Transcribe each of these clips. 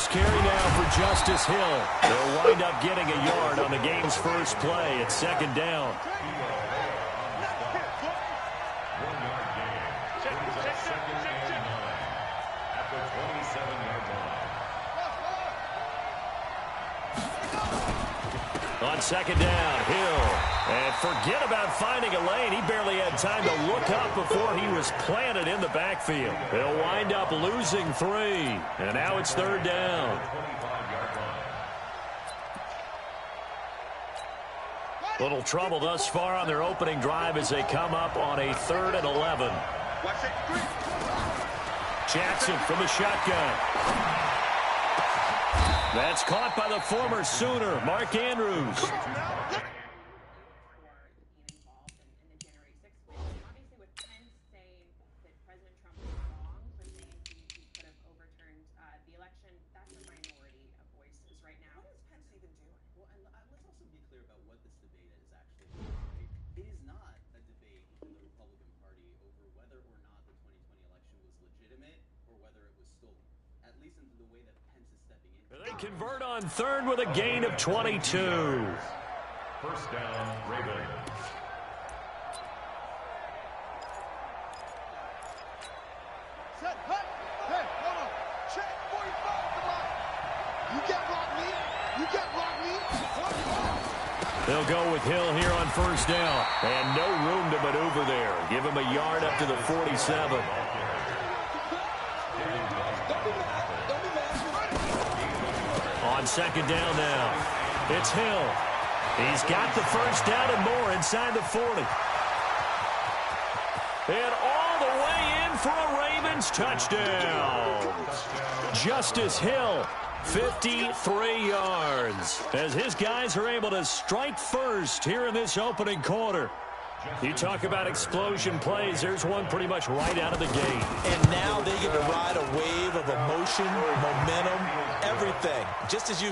first carry now for Justice Hill. They'll wind up getting a yard on the game's first play. It's second down. On second down, Hill. And forget about finding a lane. He barely had time to look up before he was planted in the backfield. They'll wind up losing 3. And now it's third down. Little trouble thus far on their opening drive as they come up on a 3rd and 11. Jackson from the shotgun. That's caught by the former Sooner, Mark Andrews. They convert on 3rd with a gain of 22. First down, Ravens. Set, hut. Hey, hold on. Check 45 to line. You got block me. You got block me. They'll go with Hill here on first down. And no room to maneuver there. Give him a yard up to the 47. On second down now, it's Hill. He's got the first down and more inside the 40. And all the way in for a Ravens touchdown. Justice Hill, 53 yards, as his guys are able to strike first here in this opening quarter. You talk about explosion plays. There's one pretty much right out of the gate. And now they get to ride a wave of emotion, momentum, everything. Just as you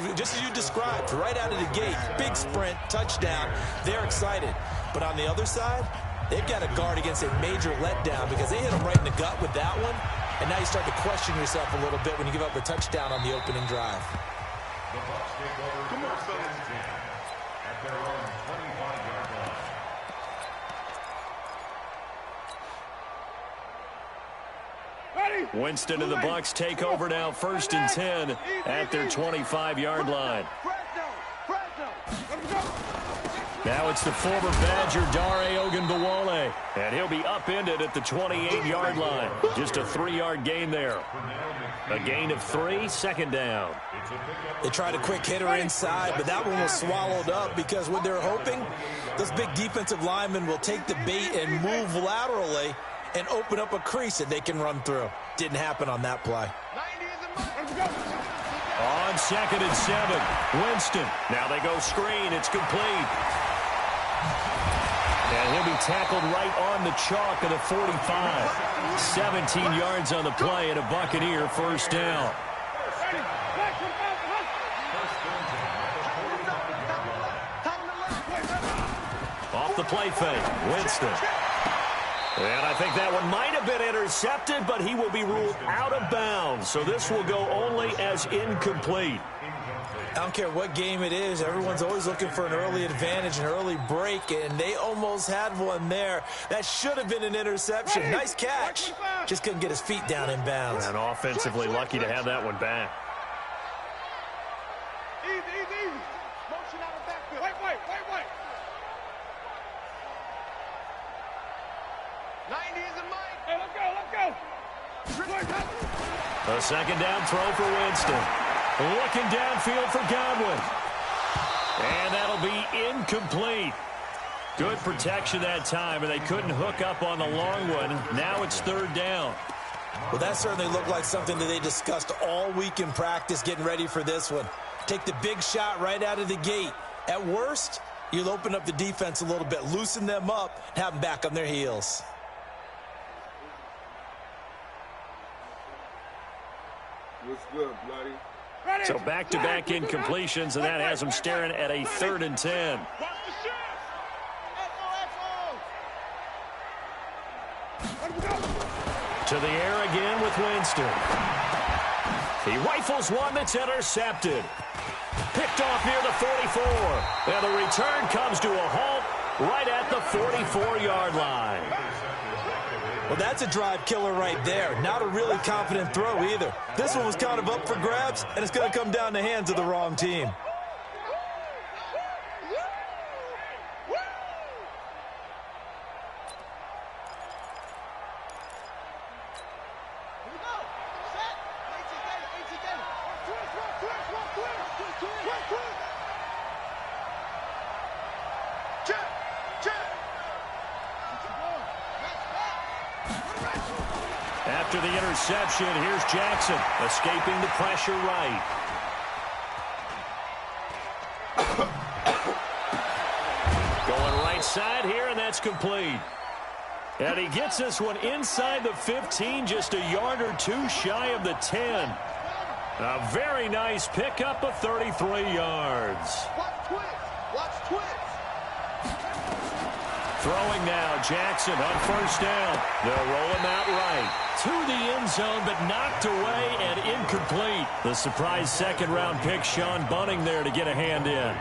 described, right out of the gate. Big sprint, touchdown. They're excited. But on the other side, they've got to guard against a major letdown because they hit them right in the gut with that one. And now you start to question yourself a little bit when you give up a touchdown on the opening drive. The Bucs take over first and 10 at their own 25-yard line. Winston and the Bucs take over now, 1st and 10 at their 25-yard line. Now it's the former Badger, Dare Ogunbowale, and he'll be upended at the 28-yard line. Just a 3-yard gain there. A gain of 3, second down. They tried a quick hitter inside, but that one was swallowed up because what they're hoping, those big defensive linemen will take the bait and move laterally and open up a crease that they can run through. Didn't happen on that play. On 2nd and 7, Winston. Now they go screen. It's complete. And he'll be tackled right on the chalk of the 45. 17 yards on the play and a Buccaneer first down. Off the play fake, Winston. And I think that one might have been intercepted, but he will be ruled out of bounds. So this will go only as incomplete. I don't care what game it is. Everyone's always looking for an early advantage, an early break, and they almost had one there. That should have been an interception. Nice catch. Just couldn't get his feet down in bounds. And offensively lucky to have that one back. Easy. Motion out of backfield. Wait. 90 is in Mike. Hey, let's go. A second down throw for Winston. Looking downfield for Godwin. And that'll be incomplete. Good protection that time, and they couldn't hook up on the long one. Now it's third down. Well, that certainly looked like something that they discussed all week in practice getting ready for this one. Take the big shot right out of the gate. At worst, you'll open up the defense a little bit, loosen them up, and have them back on their heels. What's good, bloody? So back-to-back incompletions, and that has them staring at a 3rd and 10. To the air again with Winston. He rifles one that's intercepted. Picked off near the 44. And the return comes to a halt right at the 44-yard line. Well, that's a drive killer right there. Not a really confident throw either. This one was kind of up for grabs, and it's going to come down the hands of the wrong team. After the interception, here's Jackson, escaping the pressure right. Going right side here, and that's complete. And he gets this one inside the 15, just a yard or two shy of the 10. A very nice pickup of 33 yards. Watch twist. Watch twist. Throwing now, Jackson on first down. They'll roll him out right to the end zone, but knocked away and incomplete. The surprise second-round pick, Sean Bunting, there to get a hand in.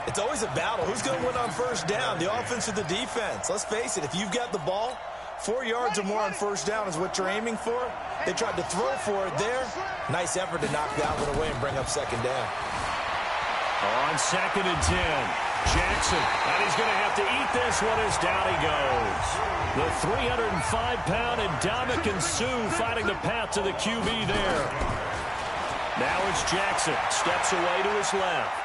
It's always a battle. Who's going to win on first down, the offense or the defense? Let's face it, if you've got the ball, 4 yards or more on first down is what you're aiming for. They tried to throw for it there. Nice effort to knock that one away and bring up second down. On 2nd and 10, Jackson, and he's going to have to eat this one as down he goes. The 305-pound Ndamukong Suh fighting the path to the QB there. Now it's Jackson, steps away to his left.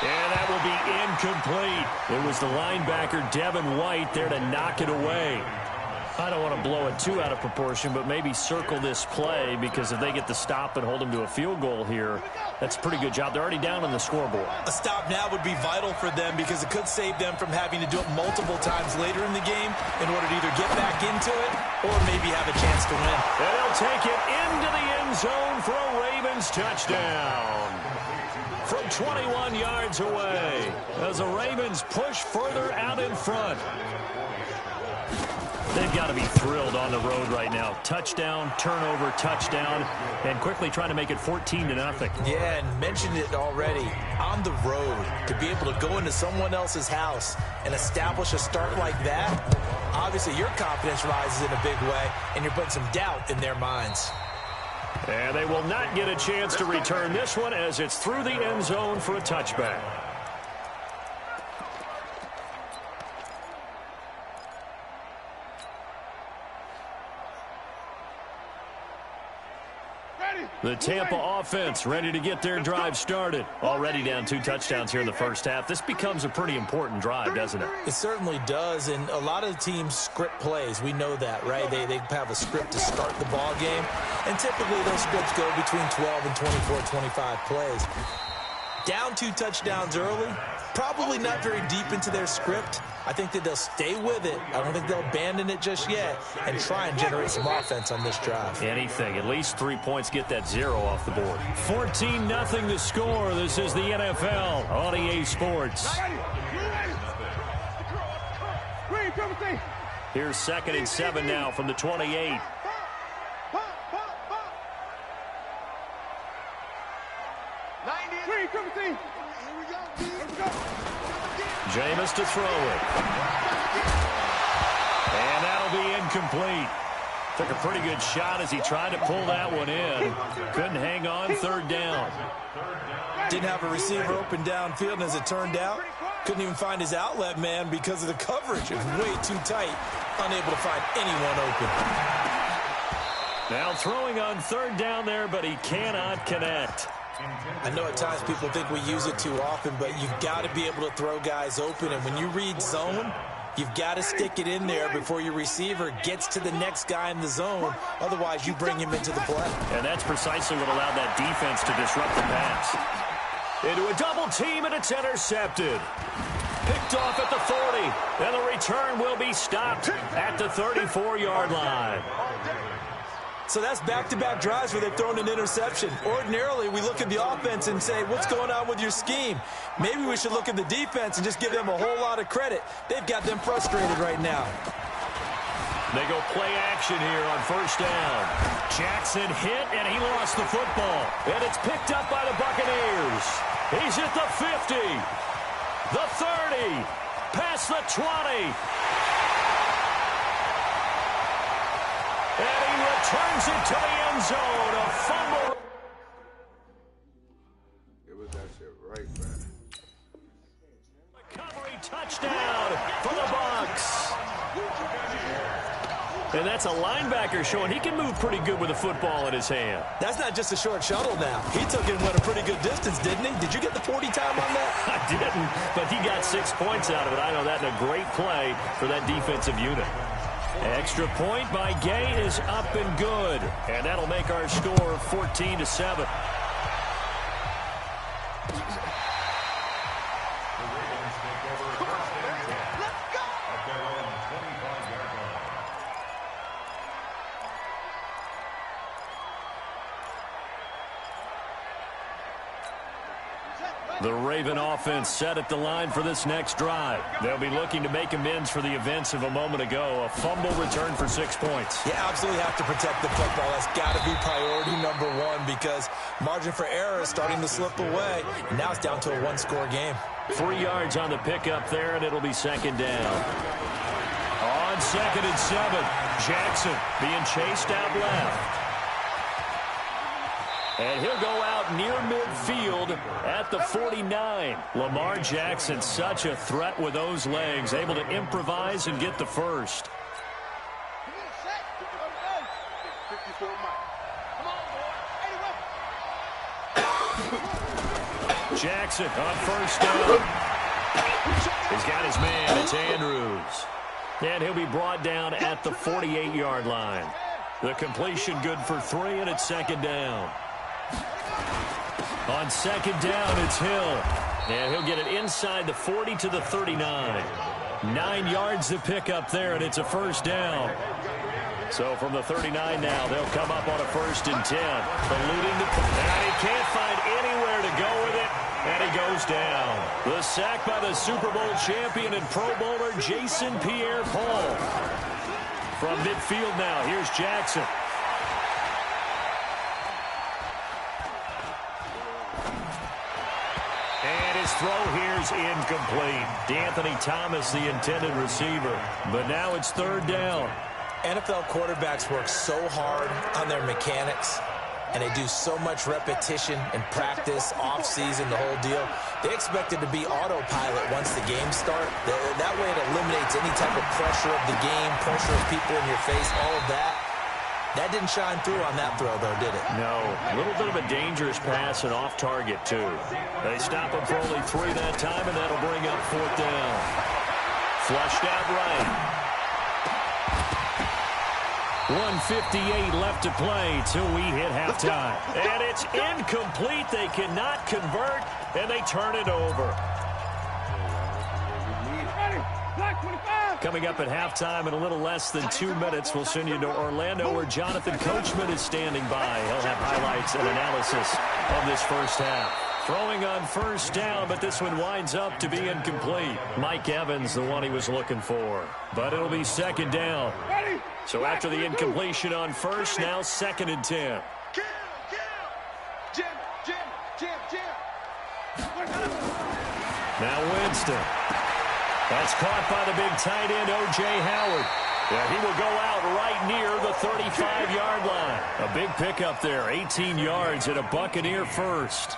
And that will be incomplete. It was the linebacker, Devin White, there to knock it away. I don't want to blow it too out of proportion, but maybe circle this play, because if they get the stop and hold him to a field goal here, that's a pretty good job. They're already down on the scoreboard. A stop now would be vital for them, because it could save them from having to do it multiple times later in the game in order to either get back into it or maybe have a chance to win. And they'll take it into the end zone for a Ravens touchdown. From 21 yards away, as the Ravens push further out in front. They've got to be thrilled on the road right now. Touchdown, turnover, touchdown, and quickly trying to make it 14-0. Yeah, and mentioned it already. On the road, to be able to go into someone else's house and establish a start like that, obviously your confidence rises in a big way, and you're putting some doubt in their minds. And they will not get a chance to return this one, as it's through the end zone for a touchback. The Tampa offense ready to get their drive started. Already down 2 touchdowns here in the first half. This becomes a pretty important drive, doesn't it? It certainly does, and a lot of teams script plays. We know that, right? They have a script to start the ball game, and typically those scripts go between 12 and 24, 25 plays. Down 2 touchdowns early, probably not very deep into their script. I think that they'll stay with it. I don't think they'll abandon it just yet and try and generate some offense on this drive. Anything. At least 3 points, get that 0 off the board. 14-0 the score. This is the NFL on EA Sports. Here's 2nd and 7 now from the 28. Jameis to throw it. And that'll be incomplete. Took a pretty good shot as he tried to pull that one in. Couldn't hang on, 3rd down. Didn't have a receiver open downfield, and as it turned out, couldn't even find his outlet man because of the coverage. It was way too tight, unable to find anyone open. Now throwing on 3rd down there, but he cannot connect. I know at times people think we use it too often, but you've got to be able to throw guys open. And when you read zone, you've got to stick it in there before your receiver gets to the next guy in the zone. Otherwise, you bring him into the play. And that's precisely what allowed that defense to disrupt the pass. Into a double team, and it's intercepted. Picked off at the 40, and the return will be stopped at the 34-yard line. So that's back-to-back drives where they've thrown an interception. Ordinarily, we look at the offense and say, what's going on with your scheme? Maybe we should look at the defense and just give them a whole lot of credit. They've got them frustrated right now. They go play action here on first down. Jackson hit, and he lost the football. And it's picked up by the Buccaneers. He's at the 50, the 30, past the 20. And he returns it to the end zone. A fumble. It was that shit right back. Recovery touchdown for the Bucs. And that's a linebacker showing he can move pretty good with a football in his hand. That's not just a short shuttle now. He took it and went a pretty good distance, didn't he? Did you get the 40 time on that? I didn't, but he got 6 points out of it. I know that in a great play for that defensive unit. Extra point by Gay is up and good. And that'll make our score 14-7. The Raven offense set at the line for this next drive. They'll be looking to make amends for the events of a moment ago. A fumble return for 6 points. You absolutely have to protect the football. That's got to be priority number one because margin for error is starting to slip away. And now it's down to a one-score game. 3 yards on the pickup there, and it'll be second down. On 2nd and 7, Jackson being chased out left. And he'll go out near midfield at the 49. Lamar Jackson, such a threat with those legs, able to improvise and get the first. Jackson on first down. He's got his man. It's Andrews. And he'll be brought down at the 48-yard line. The completion good for 3, and it's second down. On second down, it's Hill. And he'll get it inside the 40 to the 39. 9 yards to pick up there, and it's a first down. So from the 39 now, they'll come up on a 1st and 10. Eluding the... And he can't find anywhere to go with it, and he goes down. The sack by the Super Bowl champion and Pro Bowler Jason Pierre-Paul. From midfield now, here's Jackson. Throw here's incomplete. D'Anthony Thomas, the intended receiver. But now it's 3rd down. NFL quarterbacks work so hard on their mechanics, and they do so much repetition and practice, off-season, the whole deal. They expect it to be autopilot once the games start. That way it eliminates any type of pressure of the game, pressure of people in your face, all of that. That didn't shine through on that throw, though, did it? No. A little bit of a dangerous pass and off target, too. They stop him for only 3 that time, and that'll bring up 4th down. Flushed out right. 1:58 left to play till we hit halftime. And it's incomplete. They cannot convert, and they turn it over. Coming up at halftime in a little less than 2 minutes, we'll send you to Orlando where Jonathan Coachman is standing by. He'll have highlights and analysis of this first half. Throwing on first down, but this one winds up to be incomplete. Mike Evans, the one he was looking for. But it'll be second down. So after the incompletion on first, now 2nd and 10. Now Winston. That's caught by the big tight end, O.J. Howard. Yeah, he will go out right near the 35-yard line. A big pickup there, 18 yards and a Buccaneer first.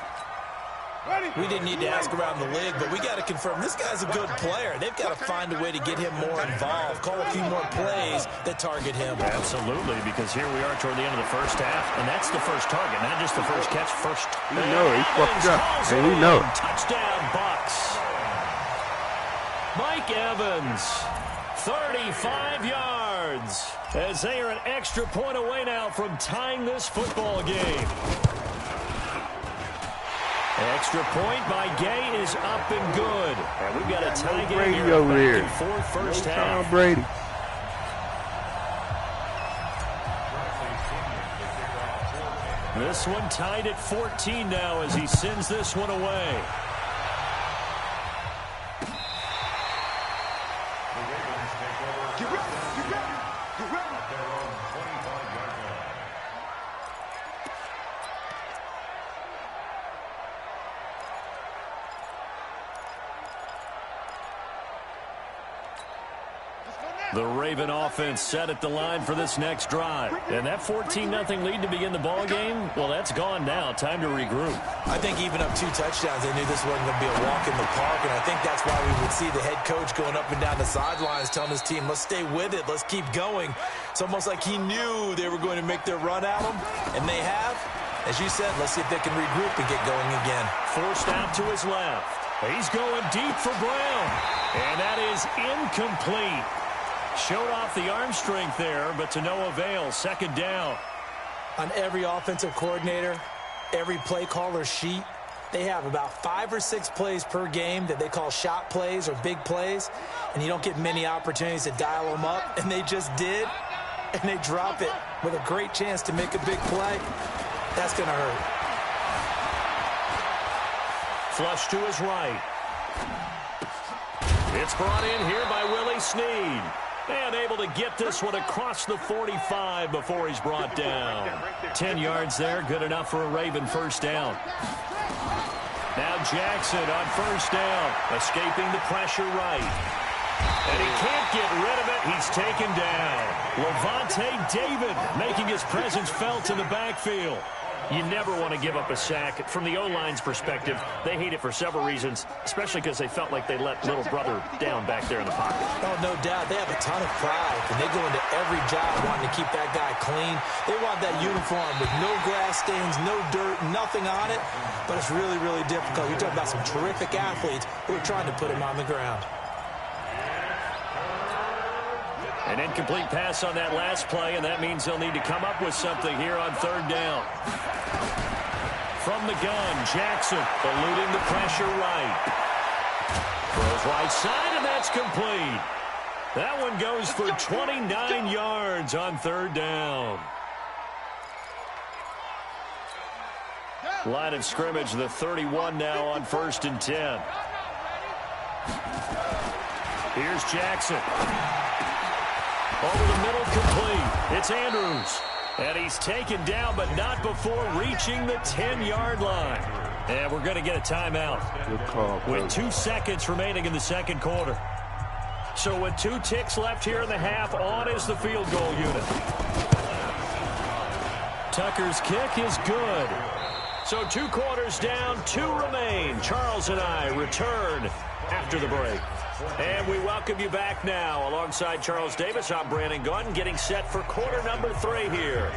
We didn't need to ask around the league, but we got to confirm this guy's a good player. They've got to find a way to get him more involved, call a few more plays that target him. Absolutely, because here we are toward the end of the first half, and that's the first target, not just the first catch, first. You know he fucked up, and we know it. Touchdown, Bucks. Mike Evans, 35 yards, as they are an extra point away now from tying this football game. Extra point by Gay is up and good. And we've got a tie game Brady here. over here. Back and forth first half. Tom Brady. This one tied at 14 now as he sends this one away. at their own 25-yard line. The Raven offense set at the line for this next drive. And that 14-0 lead to begin the ball game, well, that's gone now. Time to regroup. I think even up 2 touchdowns, they knew this wasn't going to be a walk in the park, and I think that's why we would see the head coach going up and down the sidelines telling his team, let's stay with it, let's keep going. It's almost like he knew they were going to make their run at him, and they have. As you said, let's see if they can regroup and get going again. Forced out to his left. He's going deep for Brown, and that is incomplete. Showed off the arm strength there, but to no avail. Second down. On every offensive coordinator, every play caller sheet, they have about 5 or 6 plays per game that they call shot plays or big plays, and you don't get many opportunities to dial them up, and they just did, and they drop it with a great chance to make a big play. That's going to hurt. Flush to his right. It's brought in here by Willie Snead. And able to get this one across the 45 before he's brought down. 10 yards there, good enough for a Raven first down. Now Jackson on first down, escaping the pressure right. And he can't get rid of it. He's taken down. Lavonte David making his presence felt in the backfield. You never want to give up a sack. From the O-line's perspective, they hate it for several reasons, especially because they felt like they let little brother down back there in the pocket. Oh, no doubt. They have a ton of pride, and they go into every job wanting to keep that guy clean. They want that uniform with no grass stains, no dirt, nothing on it, but it's really, really difficult. You're talking about some terrific athletes who are trying to put him on the ground. An incomplete pass on that last play, and that means they'll need to come up with something here on third down. From the gun, Jackson eluding the pressure right. Throws right side, and that's complete. That one goes for 29 yards on third down. Line of scrimmage, the 31 now on 1st and 10. Here's Jackson. Over the middle, complete. It's Andrews. And he's taken down, but not before reaching the 10-yard line. And we're going to get a timeout. Good call, with 2 seconds remaining in the second quarter. So with 2 ticks left here in the half, on is the field goal unit. Tucker's kick is good. So 2 quarters down, 2 remain. Charles and I return after the break. And we welcome you back now. Alongside Charles Davis, I'm Brandon Gaudin, getting set for quarter number 3 here.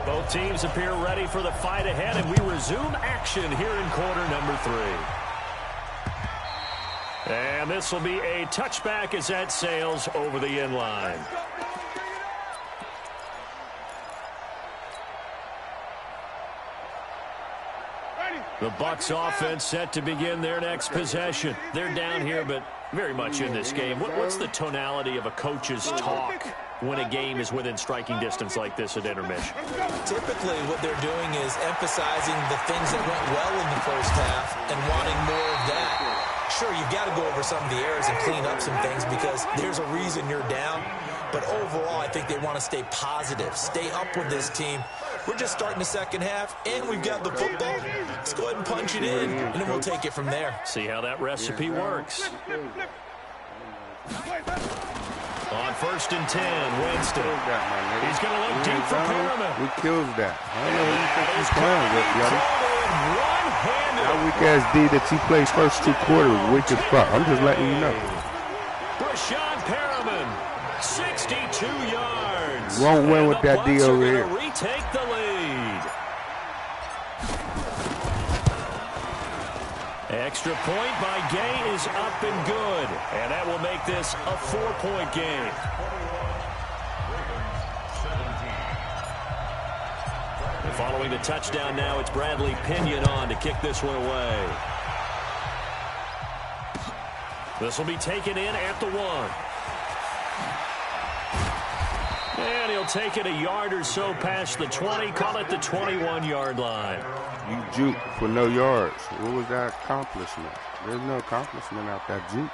Both teams appear ready for the fight ahead, and we resume action here in quarter number 3. And this will be a touchback as that sails over the inline. The Bucs offense set to begin their next possession. They're down here, but very much in this game. What's the tonality of a coach's talk when a game is within striking distance like this at intermission? Typically, what they're doing is emphasizing the things that went well in the first half and wanting more of that. Sure, you've got to go over some of the errors and clean up some things because there's a reason you're down. But overall, I think they want to stay positive, stay up with this team. We're just starting the second half, and we've got the football. Let's go ahead and punch it in, and then we'll take it from there. See how that recipe works. On 1st and 10, Winston. He's going to look deep for Perriman. Who kills that? I don't know who you think he's playing with, buddy. That weak-ass D that he plays first 2 quarters, weak as fuck. I'm just letting you know. Brashad Perriman, 62 yards. Won't win with that D over here. Retake the lead. Extra point by Gay is up and good. And that will make this a 4-point game. And following the touchdown now, it's Bradley Pinion on to kick this one away. This will be taken in at the 1. And he'll take it a yard or so past the 20, call it the 21-yard line. You juke for no yards. What was that accomplishment? There's no accomplishment out that juke.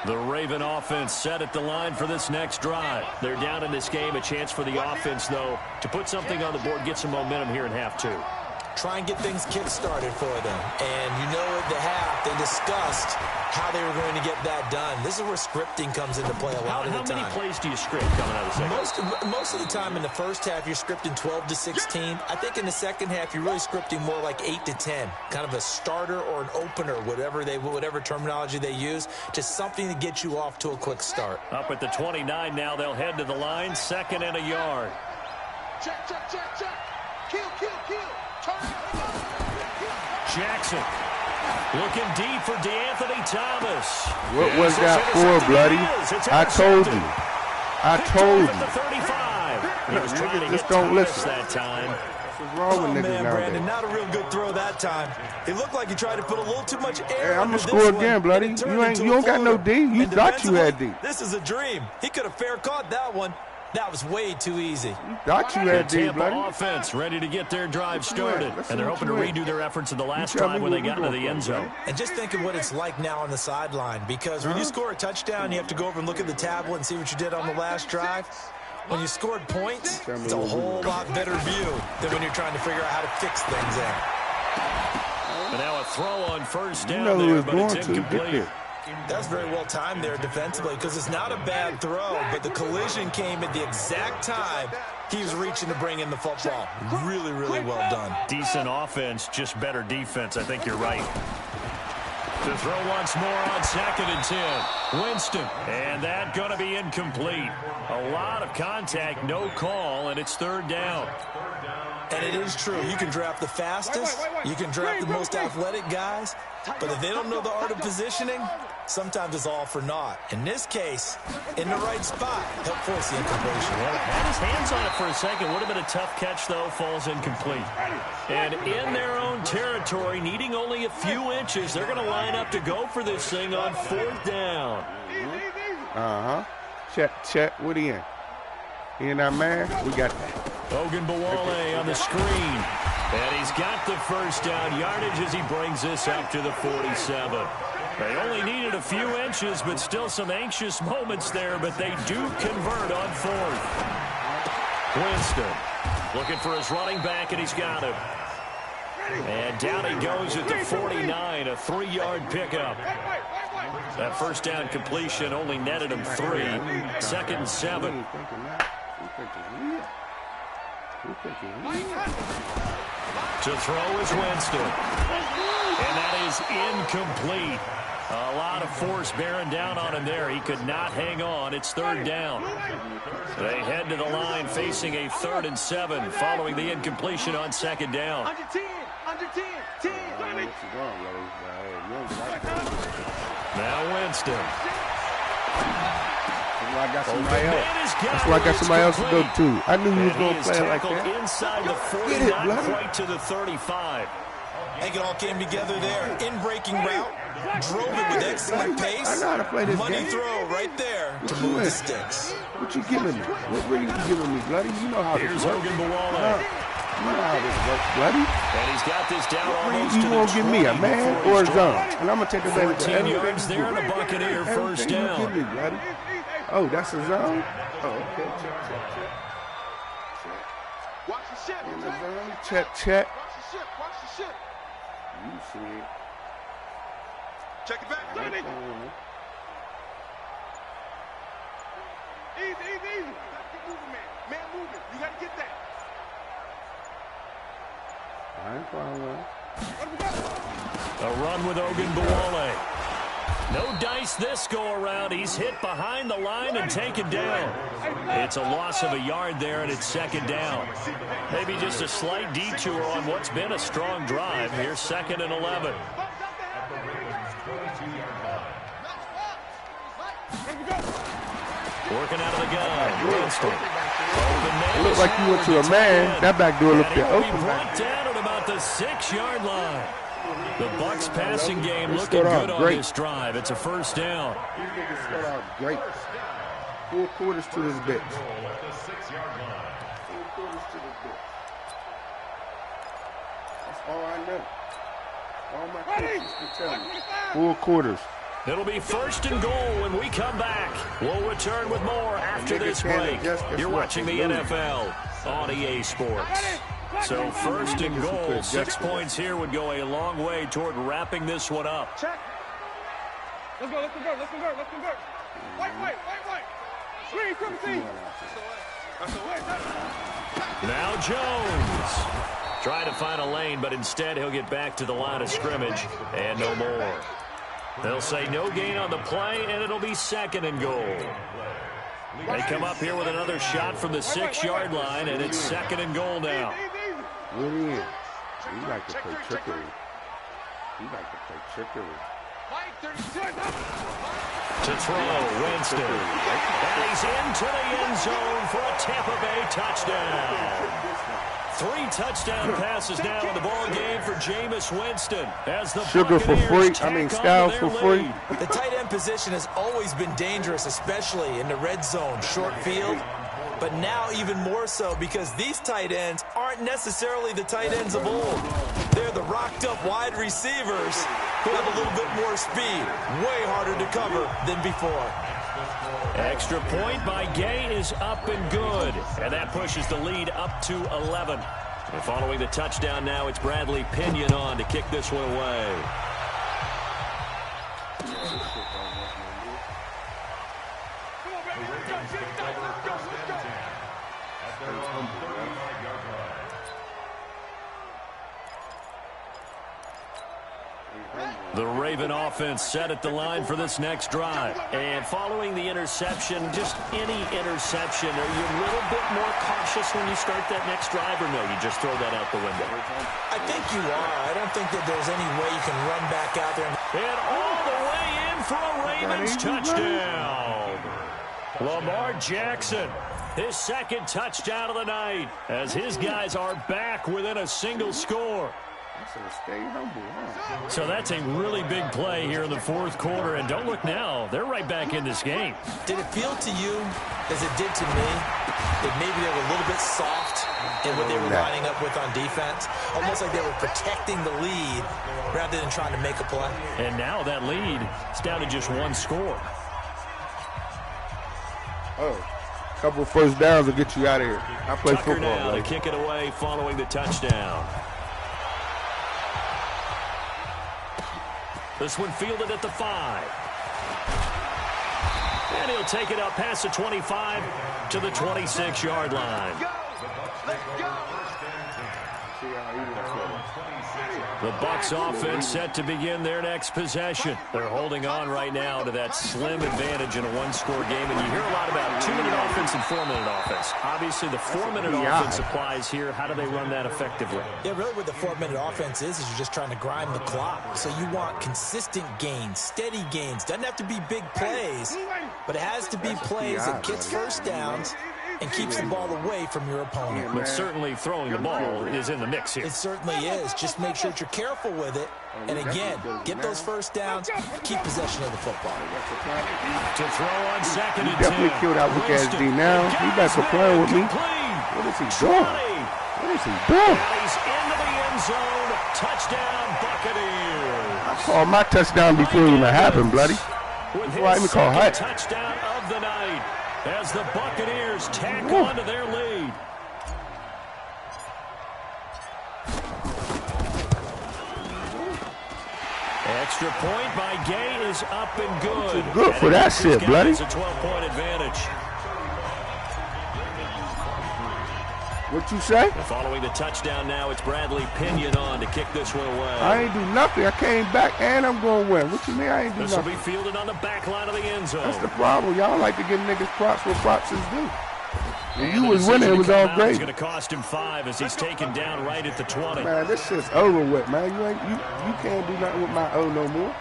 The Raven offense set at the line for this next drive. They're down in this game. A chance for the offense, though, to put something on the board, get some momentum here in half two. Try and get things kick-started for them. And you know at the half, they discussed how they were going to get that done. This is where scripting comes into play a lot of the time. How many plays do you script coming out of the second? Most of the time in the first half, you're scripting 12 to 16. I think in the second half, you're really scripting more like 8 to 10. Kind of a starter or an opener, whatever terminology they use. Just something to get you off to a quick start. Up at the 29 now, they'll head to the line. 2nd and a yard. Check, check, check, check. Kill, kill, kill. Jackson looking deep for DeAnthony Thomas. What was that for, Bloody? I told you. I told you. The 35. He was trying to just get don't Thomas listen. that time. What's wrong with niggas Man, nowadays? Brandon, not a real good throw that time. It looked like he tried to put a little too much air. Hey, I'm under gonna score this again, one, Bloody. and it turned You into don't a got no floater. D. You And thought you had D. This is a dream. He could have fair caught that one. That was way too easy. You thought you The had D, Tampa Bloody. offense ready to get their drive started. Let's And they're see hoping to what you redo their efforts in the last tell me drive when they what we got into going the end for, zone. And just think of what it's like now on the sideline, because when you score a touchdown, you have to go over and look at the tablet and see what you did on the last drive. When you scored points, it's a whole lot better view than when you're trying to figure out how to fix things in. And now a throw on first down know who there, it's but going it's to. Get incomplete. there. That's very well timed there defensively, because it's not a bad throw, but the collision came at the exact time he was reaching to bring in the football. Really, really well done. Decent offense, just better defense. I think you're right. To throw once more on 2nd and 10. Winston. And that going to be incomplete. A lot of contact, no call, and it's 3rd down. And it is true. You can draft the fastest. You can draft the most athletic guys. But if they don't know the art of positioning, sometimes it's all for naught. In this case, in the right spot, they'll force the incompletion. Well, had his hands on it for a second. Would have been a tough catch, though. Falls incomplete. And in their own territory, needing only a few inches, they're going to line up to go for this thing on 4th down. Uh-huh. Check. What he in? He in that man? We got that. Ogunbowale on the screen. And he's got the first down yardage as he brings this up to the 47. They only needed a few inches, but still some anxious moments there, but they do convert on 4th. Winston looking for his running back, and he's got him. And down he goes at the 49, a 3-yard pickup. That first down completion only netted him 3. 2nd and 7. To throw is Winston. And that is incomplete. A lot of force bearing down on him there. He could not hang on. It's 3rd down. They head to the line facing a 3rd and 7 following the incompletion on 2nd down. Under 10, 10. Now Winston. I got somebody else. That's why I got somebody else to go to. I knew he was going to play like that. Inside the 40, not quite to the 35. I think it all came together there. In-breaking route, drove it with excellent pace. I know how to play this Money game. throw right there to move the sticks. What you giving me? What really you giving me, Bloody? You know how Here's this works. Ogunbowale. You know how this works, Bloody. And he's got this down What almost you to gonna the give me, a 20 man before or a he's zone? dropped. And I'm gonna take the baby. 14 yards there and a Buccaneer first down. You give me, Bloody. Oh, that's a zone? Oh, okay. Watch the ship. In the zone. Check. Watch the ship. Watch the ship. You see it. Check it back. Easy. Keep moving, man. Man moving. You got to get that. I ain't following. A run with Ogunbowale. No dice this go around. He's hit behind the line and taken down. It's a loss of a yard there, and it's 2nd down. Maybe just a slight detour on what's been a strong drive. Here's 2nd and 11. Working out of the gun. Winston. It looked like you went to a man. That back door looked there open. Brought down at about the 6-yard line. The Bucs passing game They looking start off good on great. this drive. It's a first down. These niggas start out great. 4 quarters to this bitch. 4 quarters to this bitch. That's all I know. All my coaches can tell me. 4 quarters. It'll be 1st and goal when we come back. We'll return with more after this break. You're watching the NFL on EA Sports. So 1st and goal, 6 points here would go a long way toward wrapping this one up. Check. Let's go, let's convert, let's convert, let's convert. Wait. Screen, come see. Now Jones. Trying to find a lane, but instead he'll get back to the line of scrimmage and no more. They'll say no gain on the play, and it'll be 2nd and goal. They come up here with another shot from the 6-yard line, and it's 2nd and goal now. What is? He like to play trickery. To throw, Winston. And he's into the end zone for a Tampa Bay touchdown. 3 touchdown passes now in the ball game for Jameis Winston. As the Sugar for free. Style for free. The tight end position has always been dangerous, especially in the red zone, short field. But now even more so because these tight ends aren't necessarily the tight ends of old. They're the rocked-up wide receivers who have a little bit more speed. Way harder to cover than before. Extra point by Gay is up and good. And that pushes the lead up to 11. And following the touchdown now, it's Bradley Pinion on to kick this one away. The Raven offense set at the line for this next drive. And following the interception, just any interception, are you a little bit more cautious when you start that next drive, or no, you just throw that out the window? I think you are. I don't think that there's any way you can run back out there. And all the way in for a Ravens touchdown. Lamar Jackson, his 2nd touchdown of the night, as his guys are back within a single score. Stay humble, huh? So that's a really big play here in the 4th quarter. And don't look now, they're right back in this game. Did it feel to you, as it did to me, that maybe they were a little bit soft in what they were lining up with on defense? Almost like they were protecting the lead rather than trying to make a play. And now that lead is down to just 1 score. A couple of first downs will get you out of here. I play Tucker football. Now to kick it away following the touchdown. This one fielded at the 5. And he'll take it up past the 25 to the 26-yard line. Let's go. The Bucs offense set to begin their next possession. They're holding on right now to that slim advantage in a 1-score game. And you hear a lot about 2-minute offense and 4-minute offense. Obviously, the 4-minute offense applies here. How do they run that effectively? Yeah, really what the 4-minute offense is you're just trying to grind the clock. So you want consistent gains, steady gains. Doesn't have to be big plays, but it has to be plays that gets first downs and keeps the ball away from your opponent. But certainly throwing the ball is in the mix here. It certainly is. Just make sure that you're careful with it. And again, get those first downs, keep possession of the football. To throw on 2nd and 10. Definitely killed out with SD now. He back to playing with me. What is he doing? What is he doing? And he's into the end zone. Touchdown, Buccaneers. I called my touchdown before it even happened, bloody. With Before I even his call 2nd hype. touchdown of the night as the Buccaneers tack on to their lead. Extra point by Gay is up and good. Too good for that shit, bloody. It's a 12-point advantage. What you say? Following the touchdown now, it's Bradley Pinion on to kick this one away. I ain't do nothing. I came back and I'm going to win. What you mean I ain't do This will nothing? be fielded on the back line of the end zone. That's the problem. Y'all like to give niggas props where props is due. When you was winning, it was all great. It's going to cost him 5 as he's taken down right at the 20. Man, this shit's over with, man. You can't do nothing with my O no more.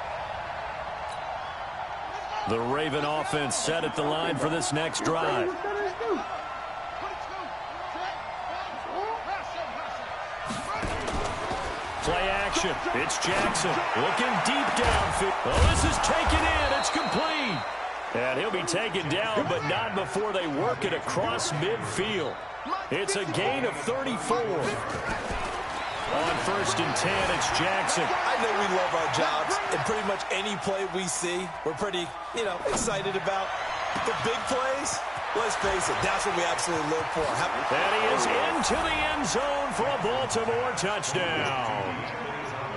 The Raven offense set at the line for this next drive. Play action. It's Jackson looking deep downfield. Oh, this is taken in. It's complete. And he'll be taken down, but not before they work it across midfield. It's a gain of 34. On 1st and 10, it's Jackson. I know we love our jobs, and pretty much any play we see, we're pretty, excited about. The big plays, let's face it, that's what we absolutely live for. And he is into the end zone for a Baltimore touchdown.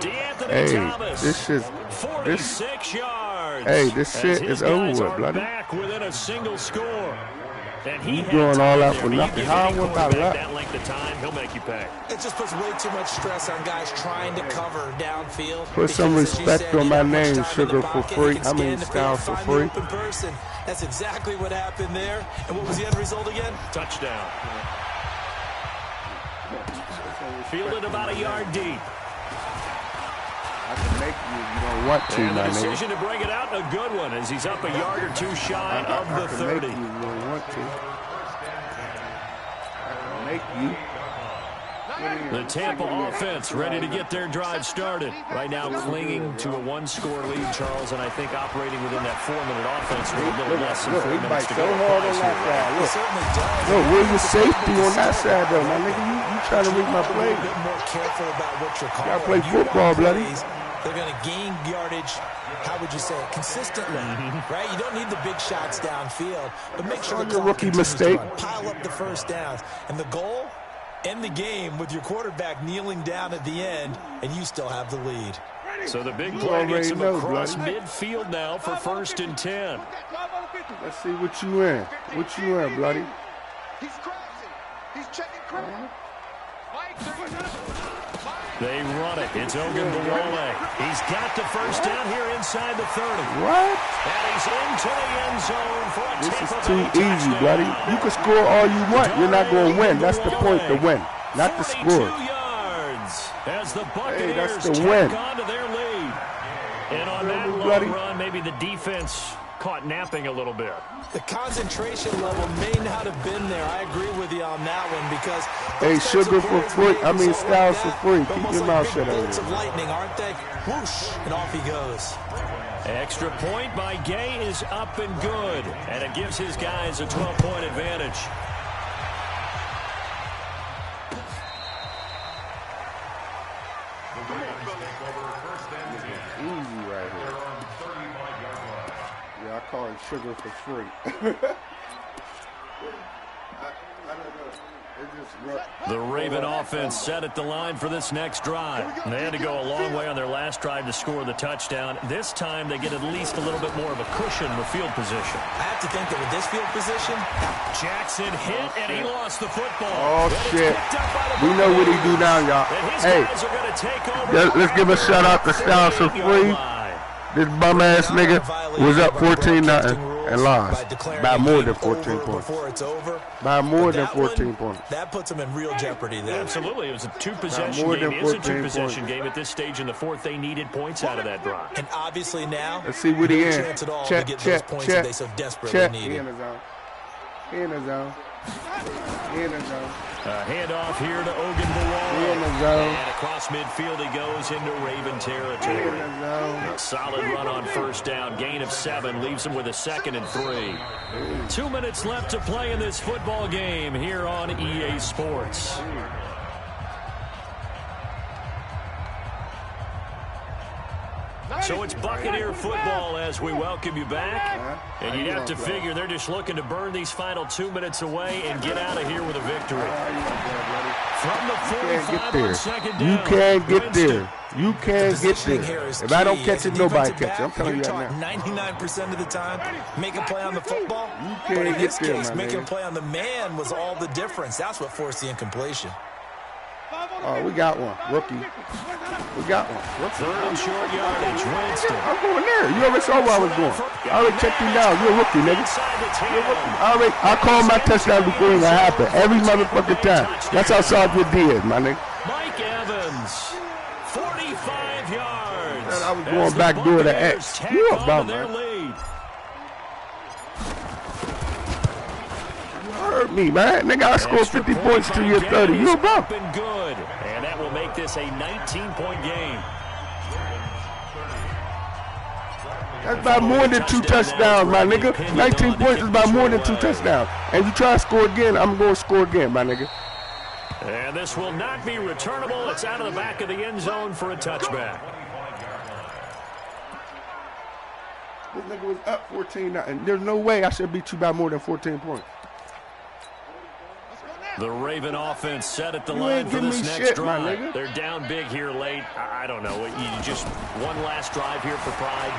DeAnthony Thomas, this is 46 yards. Hey, this shit is over with, bloody. Back within a single score. And you doing all that for nothing. How about that? That length of time, he'll make you pay. It just puts way too much stress on guys trying to cover downfield. Put some respect on my name, Sugar for free. I mean, Styles for free. That's exactly what happened there. And what was the end result again? Touchdown. Fielded about a yard deep. I can make you don't want to, and the my decision nigga. to bring it out, a good one, as he's up a yard or two shy of the 30. I can make you don't want to. I can make you. The Tampa offense ready to get their drive started. Right now clinging to a one-score lead, Charles, and I think operating within that 4-minute offense with a little less than 3 minutes to go. So hard on that side. Look, where's your safety on that side, though, my nigga? You trying to read my play. A bit more careful about what you're calling. You gotta play football, bloody. They're going to gain yardage, how would you say it, consistently, right? You don't need the big shots downfield, but make sure the rookie mistake. Pile up the first downs. And the goal, end the game with your quarterback kneeling down at the end, and you still have the lead. So the big play gets him across midfield now for 1st and 10. Let's see what you in. What you in, bloody? He's crossing. He's checking credit. They run it. It's Ogunbowale. He's got the first down here inside the 30. What? And he's into the end zone for a This is Tampa too Bay easy, touchdown. bloody. You can score all you want. You're not going to win. That's the point, to win, not the 42 score. yards as the Buccaneers that's the tack win. onto their lead. And on that long bloody. run, maybe the defense caught napping a little bit. The concentration level may not have been there. I agree with you on that one because Hey, Sugar for free. I mean, Styles for free. Keep your mouth shut over bullets of there. lightning, aren't they? Whoosh, and off he goes. Extra point by Gay is up and good, and it gives his guys a 12-point advantage. Easy right here. Yeah, I call it Sugar for free. I don't know. The Raven offense set at the line for this next drive. And they had to go a long way on their last drive to score the touchdown. This time they get at least a little bit more of a cushion with field position. I have to think that with this field position, Jackson hit and he lost the football. Oh, shit. We know what he do now, y'all. Hey, let's give a shout out to Styles for free. This bum-ass nigga was up 14-0 and lost by more than 14 points. By more than 14 points. That puts them in real jeopardy there. Absolutely. It was a two-possession game. It is a two-possession game at this stage in the fourth. They needed points out of that drive. And obviously now, let's see what he in. chance at all Check, to get check, those points check, that they so desperately check. needed. He in the zone. He in the zone. He in the zone. Handoff here to Ogunbowale. He in the zone. And across midfield he goes into Raven territory. He in the zone. A solid run on first down. Gain of 7 leaves him with a 2nd and 3. 2 minutes left to play in this football game here on EA Sports. So it's Buccaneer football as we welcome you back. And you'd have to figure they're just looking to burn these final 2 minutes away and get out of here with a victory. From the 45 on second down. You can't get there. You can't get there. If I don't catch it, nobody catch it. I'm telling you right now. 99% of the time, make a play on the football. You But in can't this get there, case, my making a nigga. play on the man was all the difference. That's what forced the incompletion. Oh, we got one. Rookie. We got one. Rookie. Third and short yardage. Winston. I'm going there. You already saw where I was going. I already checked you down. You're a rookie, nigga. Inside the 10. I called my touchdown before it happened. Every motherfucking time. That's how solid your D is, my nigga. Mike Evans, 45 yards. Man, I was going back door to X. You a bum, their man. lead. You hurt me, man. Nigga, I scored 50 points to your 30. You a bum. Been good, and that will make this a 19-point game. That's by more than 2 touchdowns, my nigga. 19 points is by more than 2 touchdowns. And you try to score again, I'm going to score again, my nigga. And this will not be returnable. It's out of the back of the end zone for a touchback. This nigga was up 14-0. There's no way I should beat you by more than 14 points. The Raven offense set at the line for this next drive. They're down big here late. I don't know. You just one last drive here for pride.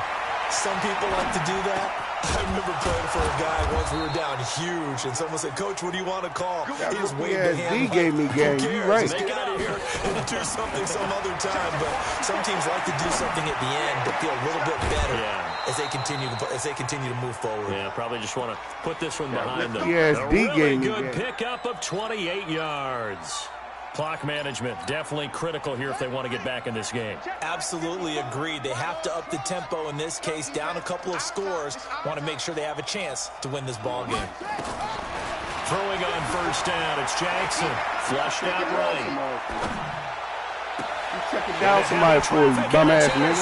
Some people like to do that. I remember playing for a guy once we were down huge, and someone said, "Coach, what do you want to call?" He just waved the hand. He gave me game. You right. Just get out of here and do something some other time. But some teams like to do something at the end to feel a little bit better as they continue to move forward. Yeah, probably just want to put this one behind them. Yes, a really good pickup of 28 yards. Clock management definitely critical here if they want to get back in this game. Absolutely agreed. They have to up the tempo in this case, down a couple of scores. Want to make sure they have a chance to win this ball game. Throwing on first down, it's Jackson. Flushed out right. You check it down somebody for you, bum-ass nigga.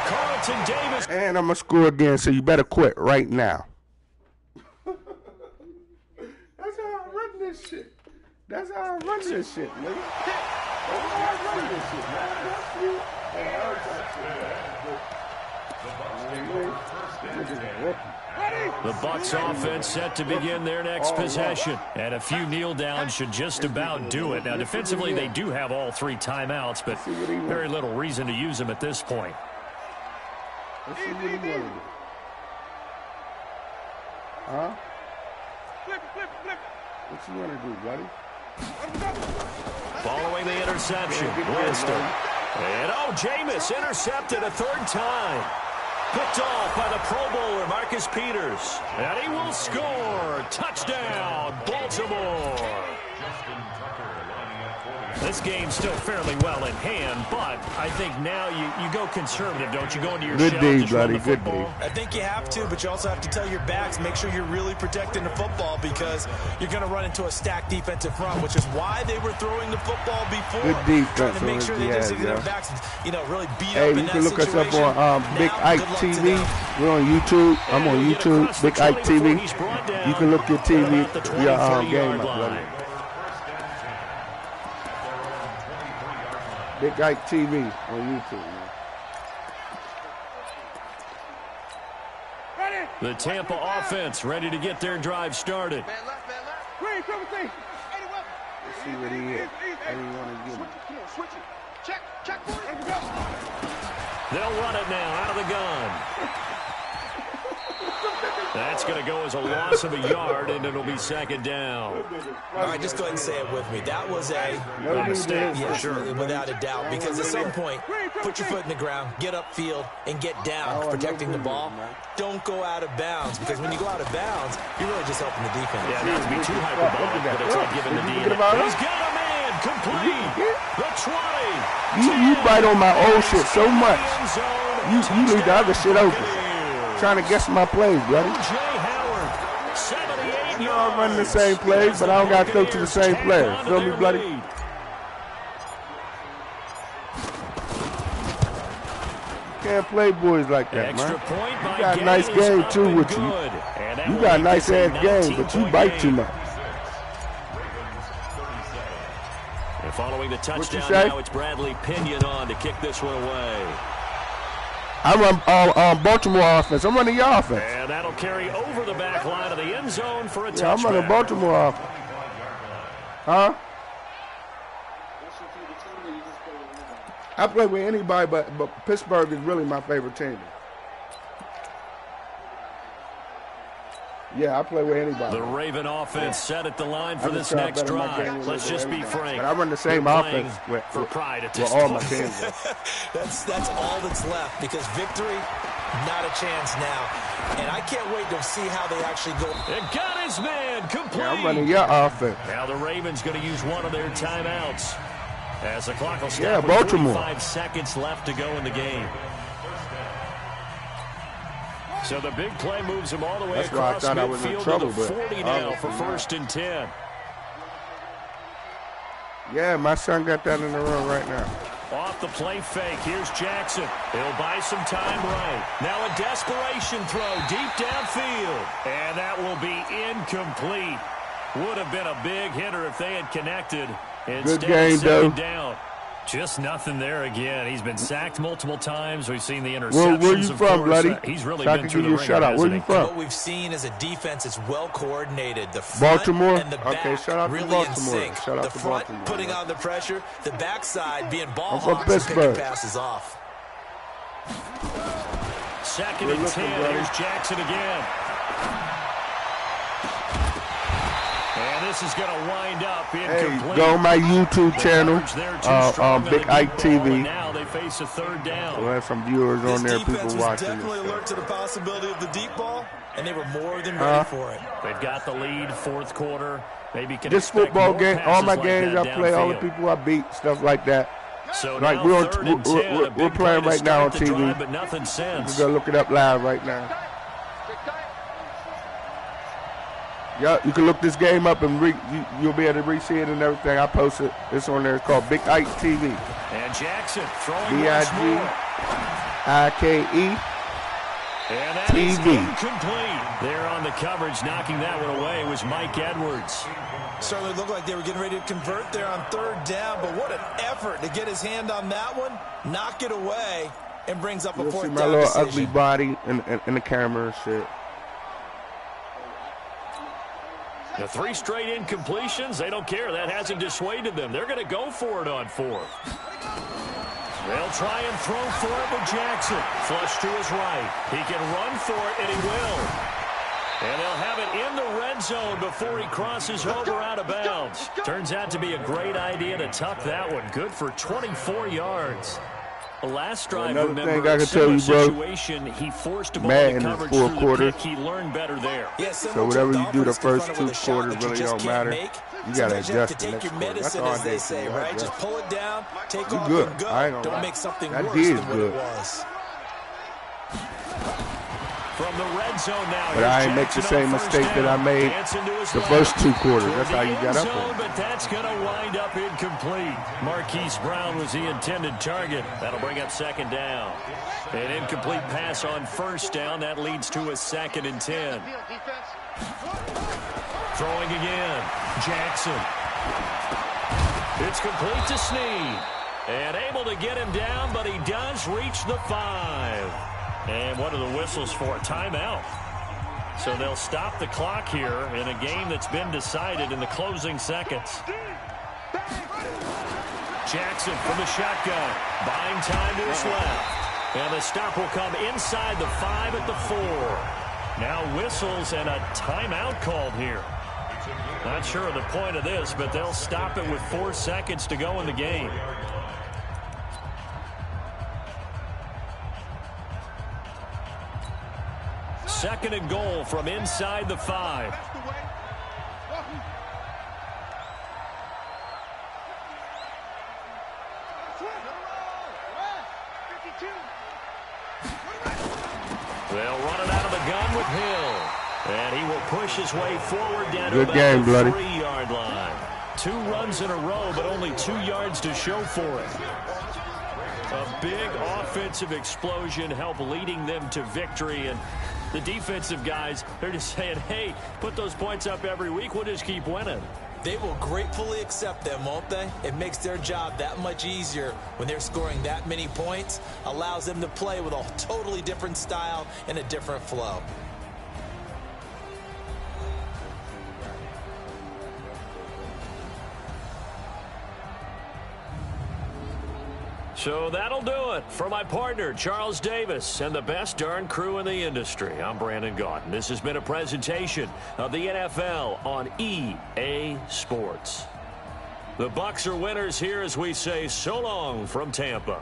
Carlton Davis. And I'm going to score again, so you better quit right now. That's how I run this shit. That's how I run this shit, nigga. That's how I run this shit, man. The Bucs offense set to begin their next possession. And a few kneel downs should just about do it. Now, defensively, they do have all 3 timeouts, but very little reason to use them at this point. Let's see what he wanted to do. Huh? What you want to do, buddy? Following the interception, Winston. And Jameis intercepted a 3rd time. Picked off by the Pro Bowler, Marcus Peters. And he will score. Touchdown, Baltimore. This game's still fairly well in hand, but I think now you go conservative, don't you? Go into your good shell, D, just buddy. run the Good football. D. I think you have to, but you also have to tell your backs, make sure you're really protecting the football because you're going to run into a stacked defensive front, which is why they were throwing the football before. Good defense. Trying to make sure they just get their backs, really beat up in that situation. Hey, you can look us up on Big Ike TV. We're on YouTube. I'm on YouTube. Big Ike TV. You can look your TV, your game up, buddy. Big Ike TV on YouTube, man. The Tampa offense ready to get their drive started. Let's see what he is. How do you want to get him? Check. They'll run it now out of the gun. That's going to go as a loss of a yard, and it'll be 2nd down. All right, just go ahead and say it with me. That was a mistake, for sure, without a doubt, because at some point, put your foot in the ground, get upfield, and get down, protecting the ball. Don't go out of bounds, because when you go out of bounds, you're really just helping the defense. Yeah, not to be too hyperbolic, but it's like giving the D. He's got a man, complete, the 20. You bite on my old shit so much. You leave the other shit open. Trying to guess my plays, buddy. Howard, 78 I'm running the same plays, but I don't got to go to the same player. Feel me, buddy? Can't play boys like that, man. You got a nice game, too, with you. You got a nice-ass game, but you bite too much. And following the touchdown now, it's Bradley Pinion on to kick this one away. I run Baltimore offense. I'm running your offense. And that'll carry over the back line of the end zone for a touchback. I'm running Baltimore offense. Huh? I play with anybody, but Pittsburgh is really my favorite team. Yeah, I play with anybody. The Raven offense set at the line for this next drive. Let's just be frank. But I run the same offense for pride at this all point. my teams. That's all that's left because victory, not a chance now. And I can't wait to see how they actually go. And got his man complete. Yeah, I'm running your offense. Now the Ravens going to use one of their timeouts as the clock will stop. Yeah, Baltimore. 45 seconds left to go in the game. So the big play moves him all the way across midfield to the 40 now for 1st and 10. Yeah, my son got that in the room right now. Off the play fake, here's Jackson. He'll buy some time right. Now a desperation throw deep downfield. And that will be incomplete. Would have been a big hitter if they had connected. Good game, though. Down. Just nothing there again. He's been sacked multiple times. We've seen the interceptions. Where you from, Bloody? He's really so been through the ringer, shutout. Where you from? What we've seen is a defense that's well coordinated. The front Baltimore? And the back okay, shout out really to Baltimore. in sync. Shout out the to front Baltimore. putting on the pressure. The backside being ball I'm from hawks and Pittsburgh. picking passes off. 2nd and 10. Here's Jackson again. And this is going to wind up incomplete. Hey, go on my YouTube channel, Big Ike TV. Now they face a 3rd down. We'll have some viewers on there, people watching. This defense was definitely alert to the possibility of the deep ball, and they were more than ready for it. They've got the lead, 4th quarter. Maybe can this football game, all my games I play, all the people I beat, stuff like that. So like we're playing right now on TV. Drive, but nothing since. We're gonna look it up live right now. Yeah, you can look this game up and you'll be able to re-see it and everything. I post it. It's on there. It's called Big Ike TV. And Jackson throwing BIGIKE and that TV. Is incomplete. There on the coverage, knocking that one away was Mike Edwards. Certainly looked like they were getting ready to convert there on 3rd down, but what an effort to get his hand on that one, knock it away, and brings up a 4th down decision. See my little ugly decision. body in the camera and shit. The 3 straight incompletions, they don't care. That hasn't dissuaded them. They're going to go for it on 4th. They'll try and throw for it with Jackson. Flush to his right. He can run for it, and he will. And they'll have it in the red zone before he crosses over out of bounds. Turns out to be a great idea to tuck that one. Good for 24 yards. The last drive, another remember, thing I can tell you, bro, situation, he forced a ball Mad to in the coverage 4th through quarter. the pick. He learned better there. Yeah, so whatever you do the first 2 quarters really don't matter. You got to adjust the next quarter. That's all as they say, right? Just pull it down, take off good. and go. I ain't gonna Don't lie. make something That worse D than is what good. it was. From the red zone now. But I ain't make the same mistake that I made the first 2 quarters. That's how you got up there. But that's going to wind up incomplete. Marquise Brown was the intended target. That'll bring up 2nd down. An incomplete pass on 1st down. That leads to a 2nd and 10. Throwing again. Jackson. It's complete to Snead. And able to get him down, but he does reach the 5. And what are the whistles for? Timeout. So they'll stop the clock here in a game that's been decided in the closing seconds. Jackson from the shotgun. Buying time to his left. And the stop will come inside the 5 at the 4. Now whistles and a timeout called here. Not sure of the point of this, but they'll stop it with 4 seconds to go in the game. Second and goal from inside the 5. They'll run it out of the gun with Hill. And he will push his way forward down to about the 3-yard line. 2 runs in a row, but only 2 yards to show for it. A big offensive explosion helped leading them to victory. And the defensive guys, they're just saying, hey, put those points up every week. We'll just keep winning. They will gratefully accept them, won't they? It makes their job that much easier when they're scoring that many points. Allows them to play with a totally different style and a different flow. So that'll do it for my partner, Charles Davis, and the best darn crew in the industry. I'm Brandon Gaudin. This has been a presentation of the NFL on EA Sports. The Bucs are winners here as we say so long from Tampa.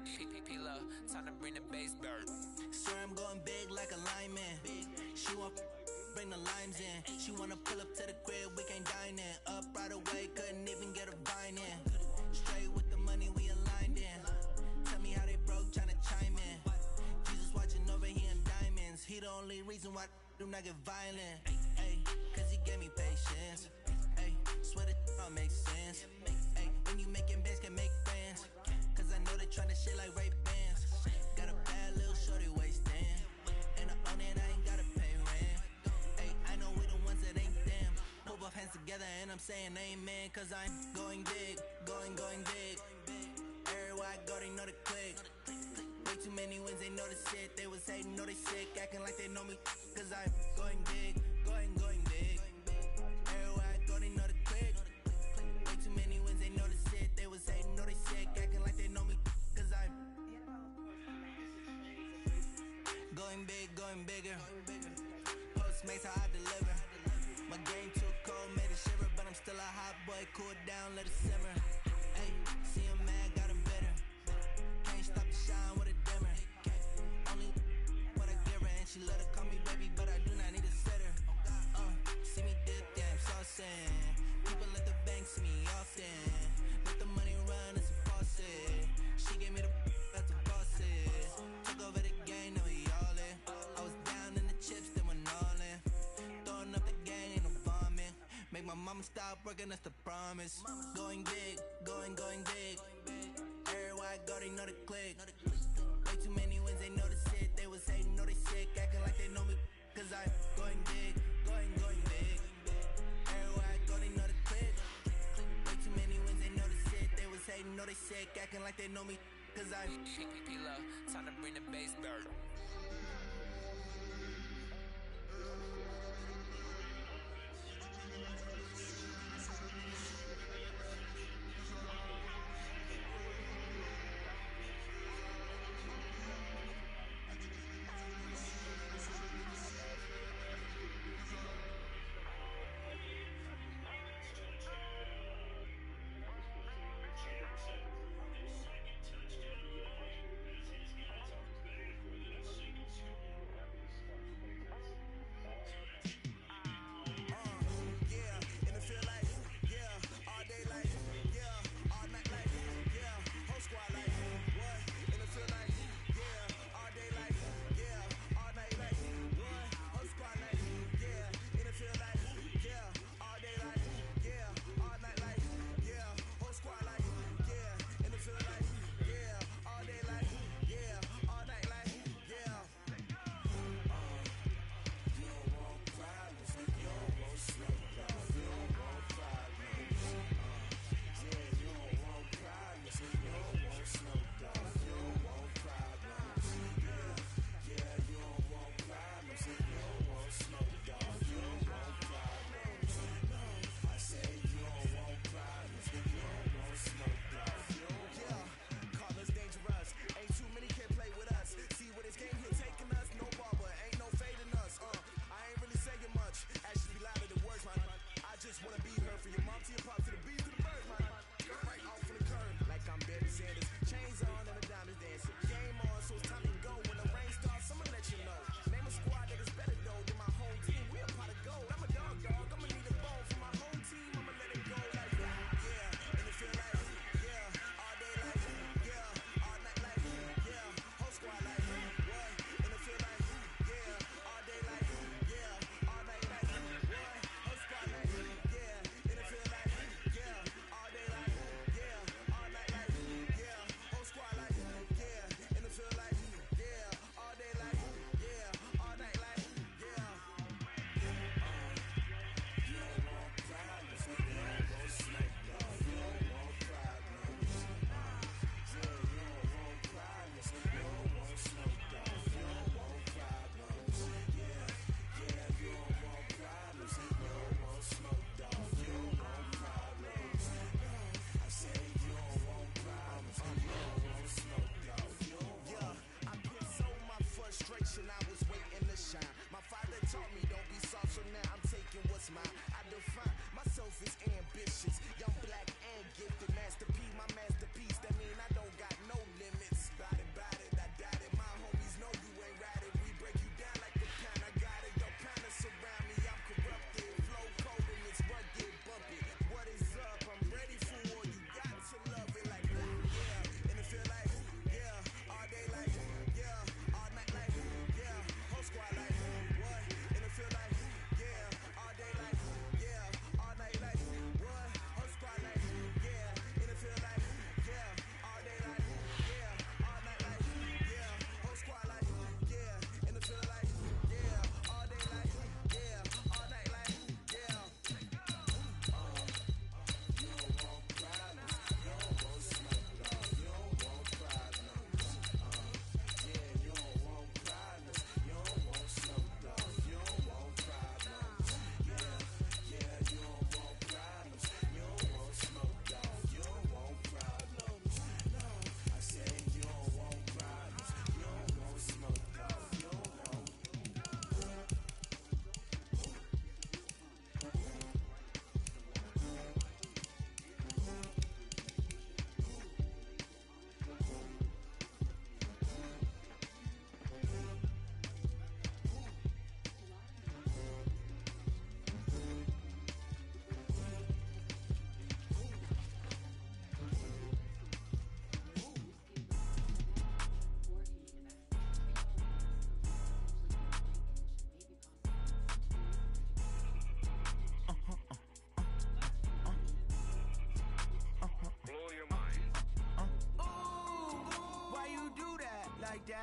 P-P-P-Lo, time to bring the bass back. Swear I'm going big like a lineman. She want bring the limes in. She wanna pull up to the crib, we can't dine in. Up right away, couldn't even get a vine in. Straight with the money, we aligned in. Tell me how they broke, tryna chime in. Jesus watching over here in diamonds. He the only reason why I do not get violent. Ay, cause he gave me patience. Ay, swear that all makes sense. Ay, when you making bands, can make friends. Cause I know they tryna shit like Ray-Bans. Got a bad little shorty wasting. And I own it, I ain't gotta pay rent. Ay, I know we the ones that ain't them. Put both hands together and I'm saying amen. Cause I'm going big, going big. Everywhere I go, they know the click. Way too many wins, they know the shit. They was hating, know they sick, acting like they know me. Cause I'm going big, going big. Everywhere I go, they know the click. Way too many wins, they know the shit. They was hating, know they sick, acting like they know me. Cause I'm going big, going bigger. Postmates how I deliver. My game too cold, made it shiver. But I'm still a hot boy, cool it down, let it simmer. Hey, see him mad, got him bitter. Can't stop the shine with a dimmer. Only what I give her, and she let her call me baby, but I do not need a sitter. See me dip, yeah, I'm saucing. People at the bank see me often. Let the money run, it's a faucet. She gave me the that's a faucet. Took over the game, now we all in. I was down in the chips, then went all in. Throwing up the gang, ain't no bombing. Make my mama stop working, that's the promise. Going big, going big. Everywhere I go, they know the click. Way too many wins, they know the shit. They was hating, know they sick, acting like they know me. Cause I'm going big, going big. Everywhere I go, they know the click. Way too many wins, they know the shit. They was hating, know they sick, acting like they know me. Cause I'm P-P-P-Lo, time to bring the bass back.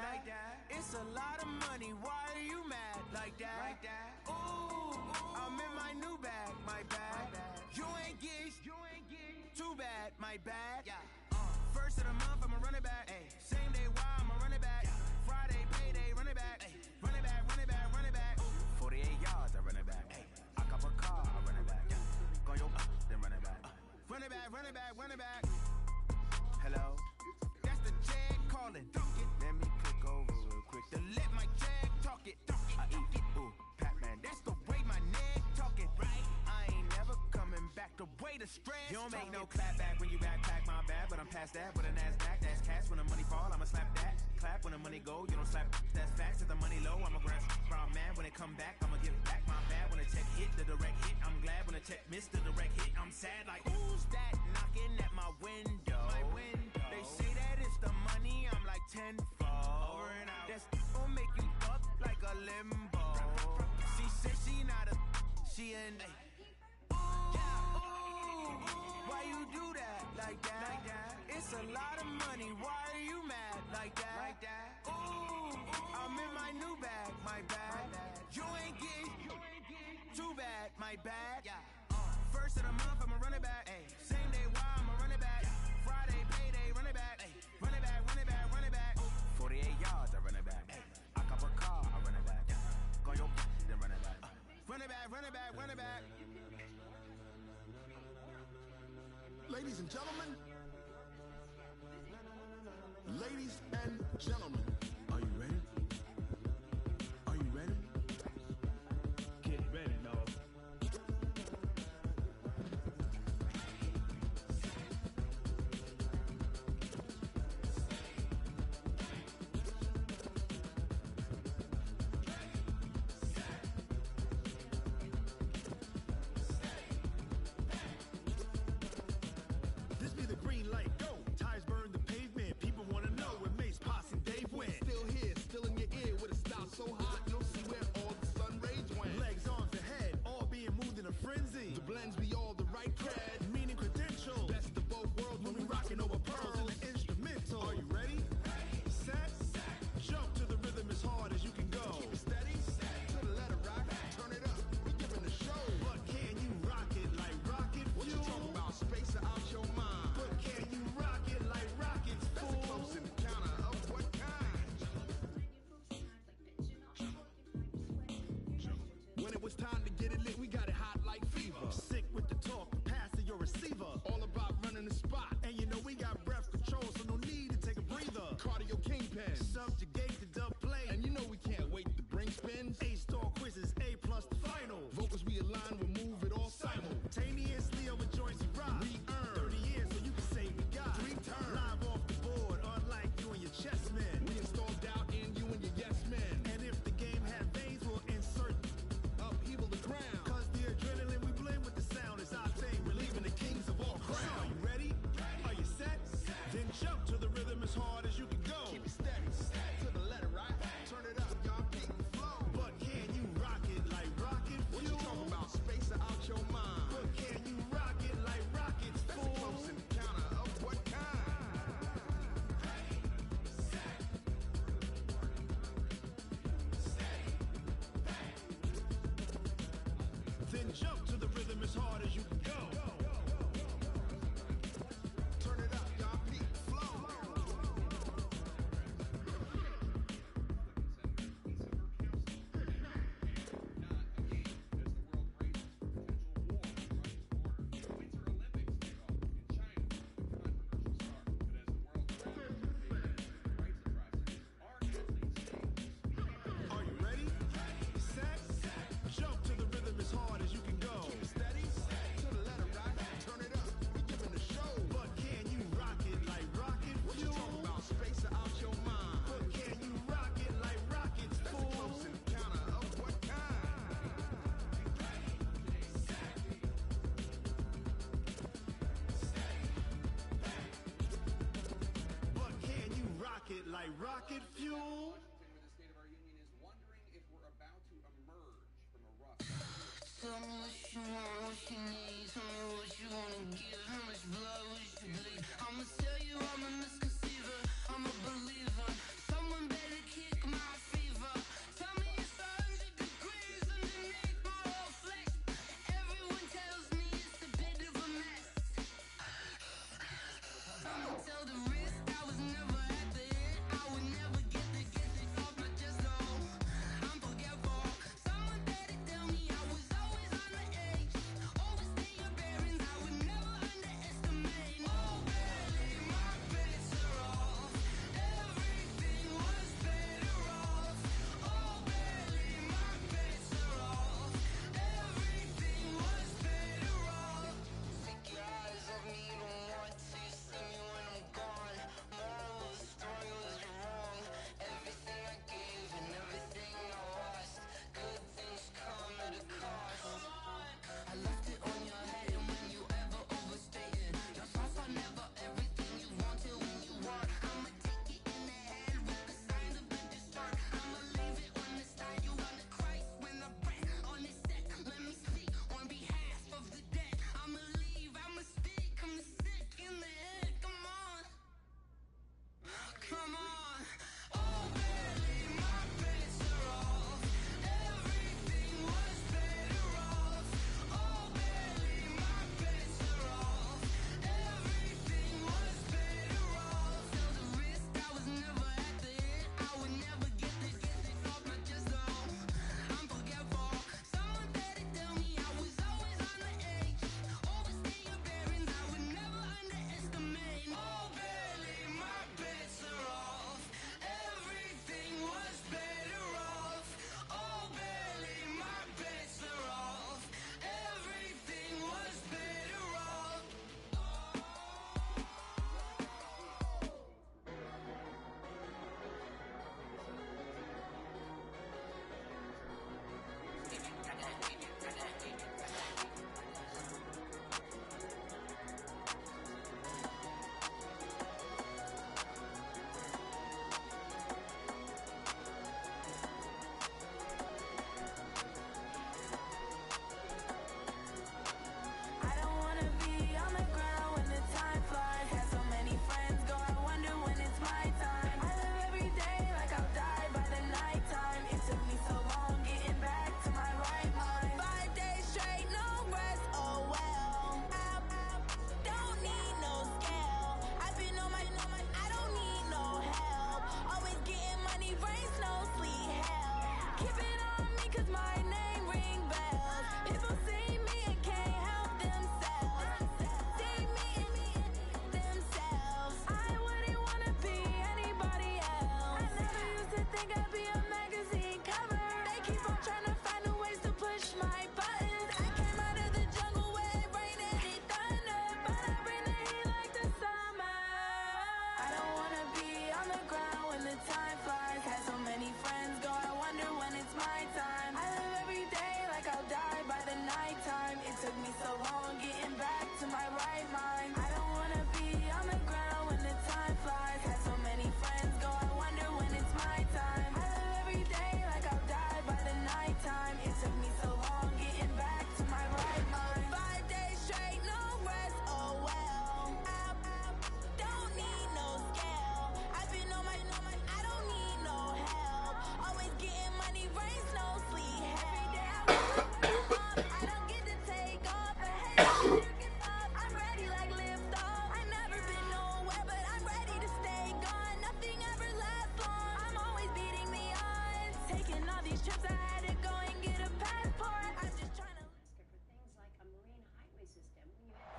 that. It's a lot of money. Why are you mad like that? Ooh, I'm in my new bag, my bad. You ain't get too bad, my bad. First of the month, I'ma run it back. Same day, why I'ma run it back. Friday, payday, run it back. Run it back, run it back, run it back. 48 yards, I run it back. I cop a car, I run it back. Go yo, then run it back. Run it back, run it back, run it back. Hello, that's the jag calling. Let me click over real quick to let my jag talk it. I eat it, ooh, Pac-Man. That's the way my neck talking, right? I ain't never coming back. The way the stress. You don't make no clap back when you backpack my bad, but I'm past that. With a NASDAQ, that's cash. When the money fall, I'ma slap that. Clap when the money go, you don't slap. That's facts. If the money low, I'ma grab brown man. When it come back, I'ma give back my bad. When the check hit, the direct hit. I'm glad when the check missed the direct hit. I'm sad like who's that knocking at my window? They say that it's the money. I'm like tenfold. Over and out. That's gon' make you up like a limbo. She said she not a. She an. Why you do that like that? It's a lot of money. Why are you mad like that? Ooh, I'm in my new bag, my bad. You ain't get too bad, my bad. First of the month, I'ma run it back. Same day, why I'ma run it back. Friday, payday, run it back. Run it back, run it back, run it back. 48 yards, I run it back. I cop a car, I run it back. Go yo, then run it back. Run it back, run it back, run it back. Ladies and gentlemen, are you ready? Are you ready? Get ready, no. So hot, you'll see where all the sun rays went. Legs, arms, and head, all being moved in a frenzy. The blends be all the right cred, meaning credentials. Best of both worlds when we rockin' over pearls and the instrumental. Are you ready? Set, jump to the rhythm as hard as you can go. Keep it steady, to the letter rock, turn it up, we giving the show. But can you rock it like rocket fuel? What you talking about, space or out your mind? But can you rock it like rockets, fool? That's a close encounter of what kind? When it was time to get it lit, we got it hot like fever. Sick with the talk, pass to your receiver. All about running the spot. And you know we got breath control, so no need to take a breather. Cardio kingpin. Subjugate the dub play. And you know we can't wait to bring spins. A-star quizzes, A+ the final. Vocals we align, we'll move it all simultaneously over joints and rock. We earn 30 years, so you can say we got 3 turns. Live off the board, unlike you and your chess men. We installed doubt in you and your yes men. And if the game had veins, we'll insert upheaval the ground. Cause the adrenaline we blend with the sound is our thing, relieving the kings of all crowns. So are you ready? Are you set? Then jump to the rhythm as hard as you can go. Keep it steady, to the letter right. Turn it up, y'all beat the flow. But can you rock it like rocket fuel? What you talking about, space or out your mind? But can you rock it like rockets, fool? That's a close encounter of what kind? Then jump to the rhythm as hard as you can go. Turn it up, y'all beat the flow. Are you ready? Set, jump to the rhythm as hard as you can go. Keep it steady, to the letter right. Turn it up, we giving the show. But can you rock it like rocket What you fuel? talking about, space or out your mind? But can you rock it like rockets, That's a fool? close encounter of what kind? But can you rock it like rocket fuel? Washington, where the State of our Union is wondering if we're about to emerge from a rough. Tell me what you want, what you need. Tell me what you wanna give. How much blood would you bleed? I'ma tell you I'm a misconceiver. I'm a believer. Someone better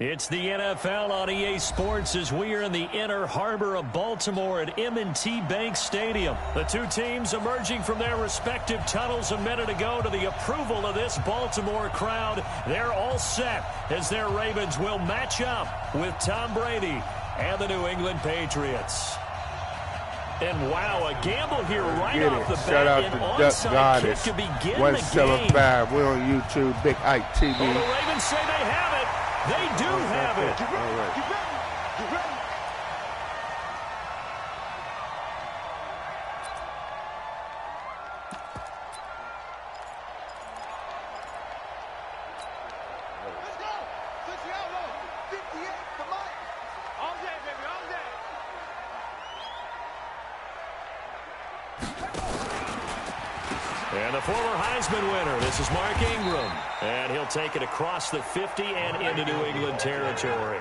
It's the NFL on EA Sports as we are in the inner harbor of Baltimore at M&T Bank Stadium. The two teams emerging from their respective tunnels a minute ago to the approval of this Baltimore crowd. They're all set as their Ravens will match up with Tom Brady and the New England Patriots. And wow, a gamble here right off the bat. Shout out to Duck Goddess. To begin 175. We're on YouTube, Big Ike TV. Well, the Ravens say they have it. They do have it. Get ready. Get ready. Get ready. Let's go. 60 outlaw. 58 for Mike. All day, baby. All day. And the former Heisman winner, this is Mark Ingram. And he'll take it across the 50 and into New England territory.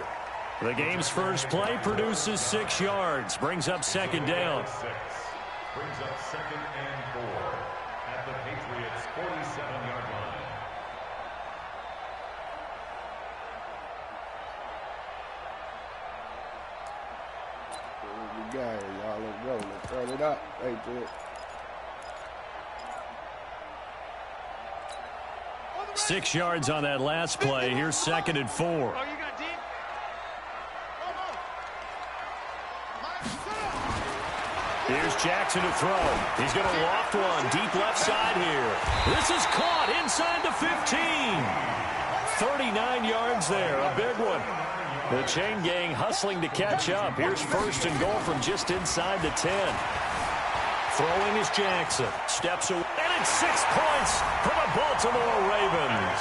The game's first play produces 6 yards, brings up second down. Brings up 2nd and 4 at the Patriots' 47-yard line. We got it, y'all. Let's go. Let's turn it up. Patriots. 6 yards on that last play. Here's 2nd and 4. Oh, you got deep? Here's Jackson to throw. He's going to loft one deep left side here. This is caught inside the 15. 39 yards there, a big one. The chain gang hustling to catch up. Here's 1st and goal from just inside the 10. Throwing is Jackson. Steps away. And it's 6 points for the Baltimore Ravens.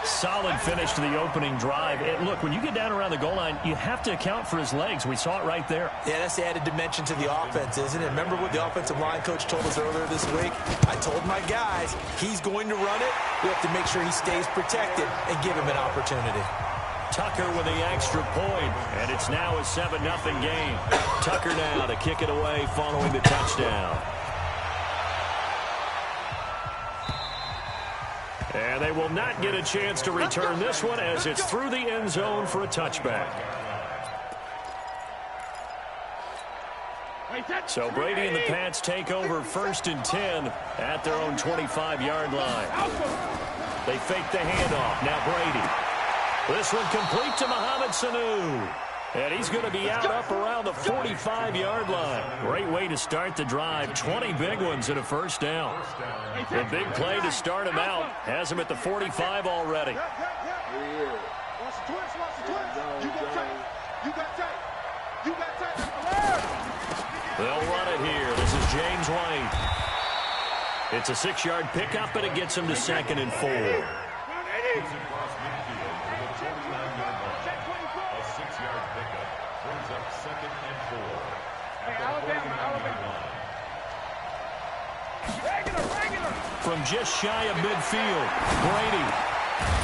Solid finish to the opening drive. And look, when you get down around the goal line, you have to account for his legs. We saw it right there. Yeah, that's the added dimension to the offense, isn't it? Remember what the offensive line coach told us earlier this week? I told my guys, he's going to run it. We have to make sure he stays protected and give him an opportunity. Tucker with the extra point, and it's now a 7-0 game. Tucker now to kick it away following the touchdown. And they will not get a chance to return this one as it's through the end zone for a touchback. So Brady and the Pats take over 1st and 10 at their own 25-yard line. They fake the handoff. Now Brady. This one complete to Mohamed Sanu. And he's going to be out up around the 45-yard line. Great way to start the drive. 20 big ones and a 1st down. A big play to start him out. Has him at the 45 already. Watch the twist. Watch the twist. You got tight. You got tight. You got tight. They'll run it here. This is James White. It's a 6-yard pickup, and it gets him to 2nd and 4. Across midfield for the 49-yard line. A 6-yard pickup brings up 2nd and 4 at the 49-yard line. From just shy of midfield, Brady.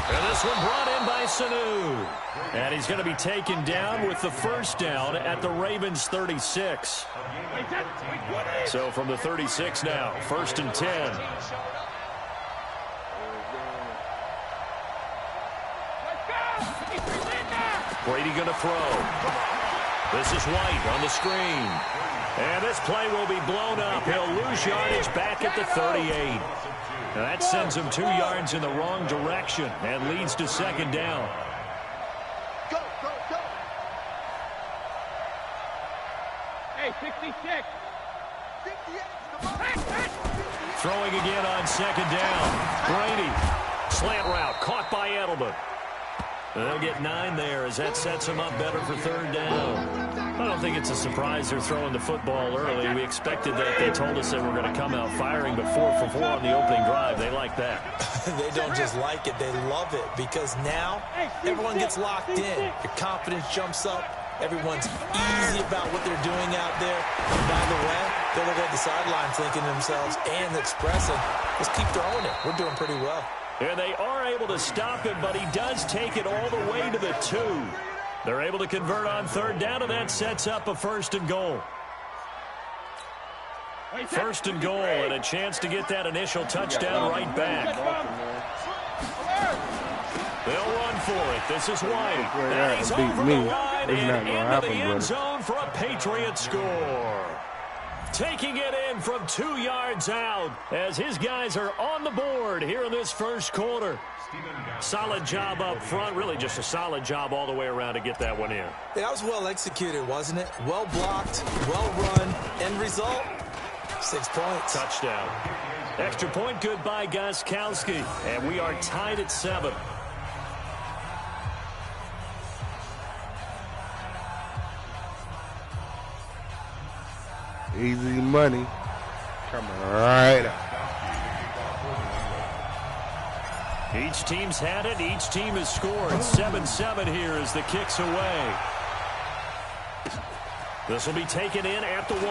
And this one brought in by Sanu. And he's going to be taken down with the 1st down at the Ravens 36. So from the 36 now, 1st and 10. Brady going to throw. This is White on the screen. And this play will be blown up. He'll lose yardage back at the 38. And that sends him 2 yards in the wrong direction and leads to 2nd down. Go, go, go. Hey, 66. 58. Throwing again on 2nd down. Brady. Slant route caught by Edelman. They'll get 9 there as that sets him up better for 3rd down. I don't think it's a surprise they're throwing the football early. We expected that. They told us they were going to come out firing, but 4 for 4 on the opening drive. They like that. They don't just like it, they love it, because now everyone gets locked in. Your confidence jumps up. Everyone's easy about what they're doing out there. And by the way, they'll look at the sideline thinking to themselves and expressing, let's keep throwing it. We're doing pretty well. And they are able to stop him, but he does take it all the way to the 2. They're able to convert on 3rd down, and that sets up a 1st and goal. 1st and goal, and a chance to get that initial touchdown right back. They'll run for it. This is White. Well, And he's beat over me. the line It's not and gonna into happen, the end brother. zone for a Patriot score. Taking it in from 2 yards out as his guys are on the board here in this first quarter. Solid job up front. Really just a solid job all the way around to get that one in. Yeah, that was well executed, wasn't it? Well blocked, well run. End result, 6 points. Touchdown. Extra point good by Gostkowski. And we are tied at 7. Easy money. Coming right up. Each team's had it. Each team has scored. 7-7 here as the kick's away. This will be taken in at the 1.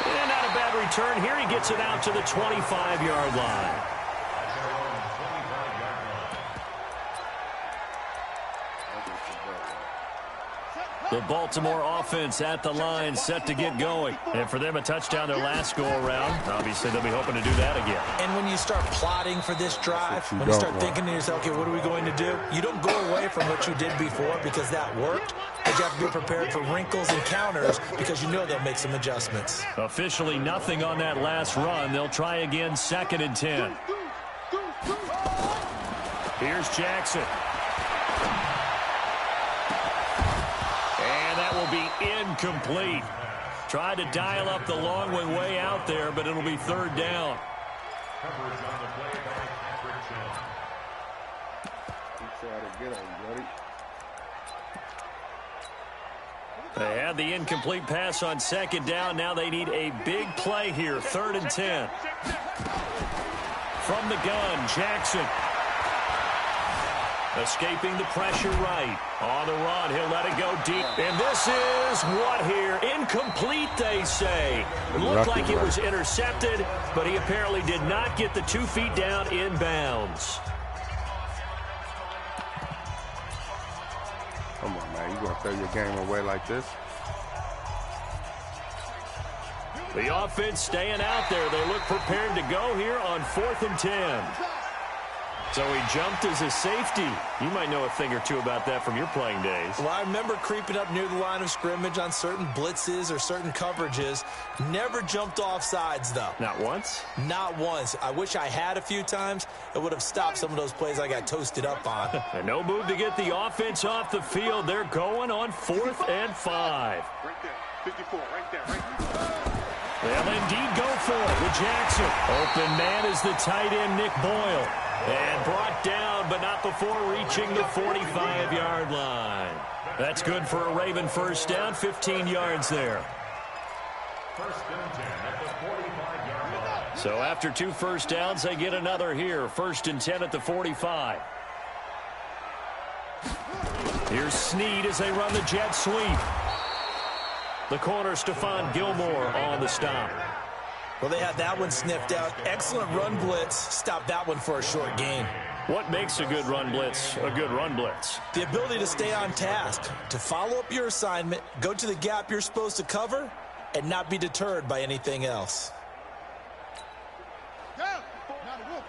And not a bad return here. He gets it out to the 25-yard line. The Baltimore offense at the line, set to get going. And for them, a touchdown their last go-around. Obviously, they'll be hoping to do that again. And when you start plotting for this drive, when you start thinking to yourself, okay, what are we going to do? You don't go away from what you did before because that worked, but you have to be prepared for wrinkles and counters because you know they'll make some adjustments. Officially nothing on that last run. They'll try again, 2nd and 10. Here's Jackson. Will be incomplete. Tried to dial up the long one way out there, but it'll be 3rd down. Coverage on the play by Patrick Chung. They had the incomplete pass on 2nd down. Now they need a big play here. 3rd and 10. From the gun, Jackson. Escaping the pressure right. On the run, he'll let it go deep. And this is what here? Incomplete, they say. Looked like it was intercepted, but he apparently did not get the 2 feet down in bounds. Come on, man. You going to throw your game away like this? The offense staying out there. They look prepared to go here on 4th and 10. So he jumped as a safety. You might know a thing or two about that from your playing days. Well, I remember creeping up near the line of scrimmage on certain blitzes or certain coverages. Never jumped off sides, though. Not once? Not once. I wish I had a few times. It would have stopped some of those plays I got toasted up on. And no move to get the offense off the field. They're going on 4th and 5. Right there. 54, right there, right there. They'll indeed go for it with Jackson. Open man is the tight end, Nick Boyle. And brought down, but not before reaching the 45-yard line. That's good for a Raven first down, 15 yards there. 1st and 10 at the 45-yard line. So after 2 first downs, they get another here. 1st and 10 at the 45. Here's Snead as they run the jet sweep. The corner, Stephon Gilmore on the stop. Well, they had that one sniffed out. Excellent run blitz. Stopped that one for a short gain. What makes a good run blitz a good run blitz? The ability to stay on task, to follow up your assignment, go to the gap you're supposed to cover, and not be deterred by anything else. Now the wolf.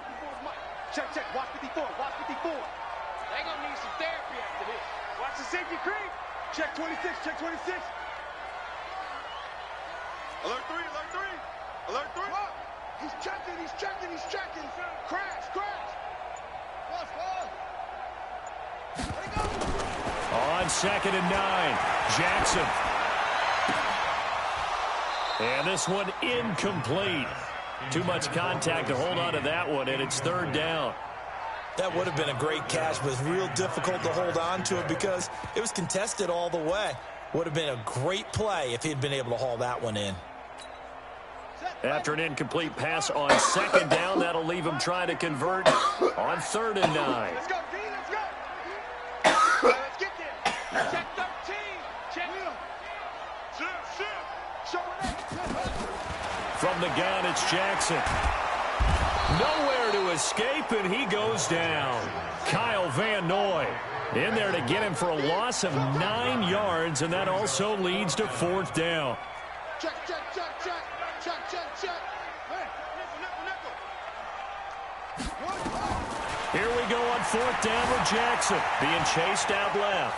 Check, check. Watch 54. Watch 54. They gonna need some therapy after this. Watch the safety creep. Check 26. Check 26. Alert 3. Alert 3. Alert 3. What? He's checking. He's checking. He's checking. Crash. Crash. Watch. Let it go. On 2nd and 9, Jackson. And this one incomplete. Too much contact to hold on to that one, and it's 3rd down. That would have been a great catch, but it's real difficult to hold on to it because it was contested all the way. Would have been a great play if he'd been able to haul that one in. After an incomplete pass on 2nd down, that'll leave him trying to convert on 3rd and 9. Let's go, D. Let's go. Let's get there. Check 13. Check. Show it. From the gun, it's Jackson. Nowhere to escape, and he goes down. Kyle Van Noy in there to get him for a loss of 9 yards, and that also leads to 4th down. Check, check, check, check. Check, check, check. Hey, nickel, nickel. Here we go on 4th down with Jackson. Being chased out left.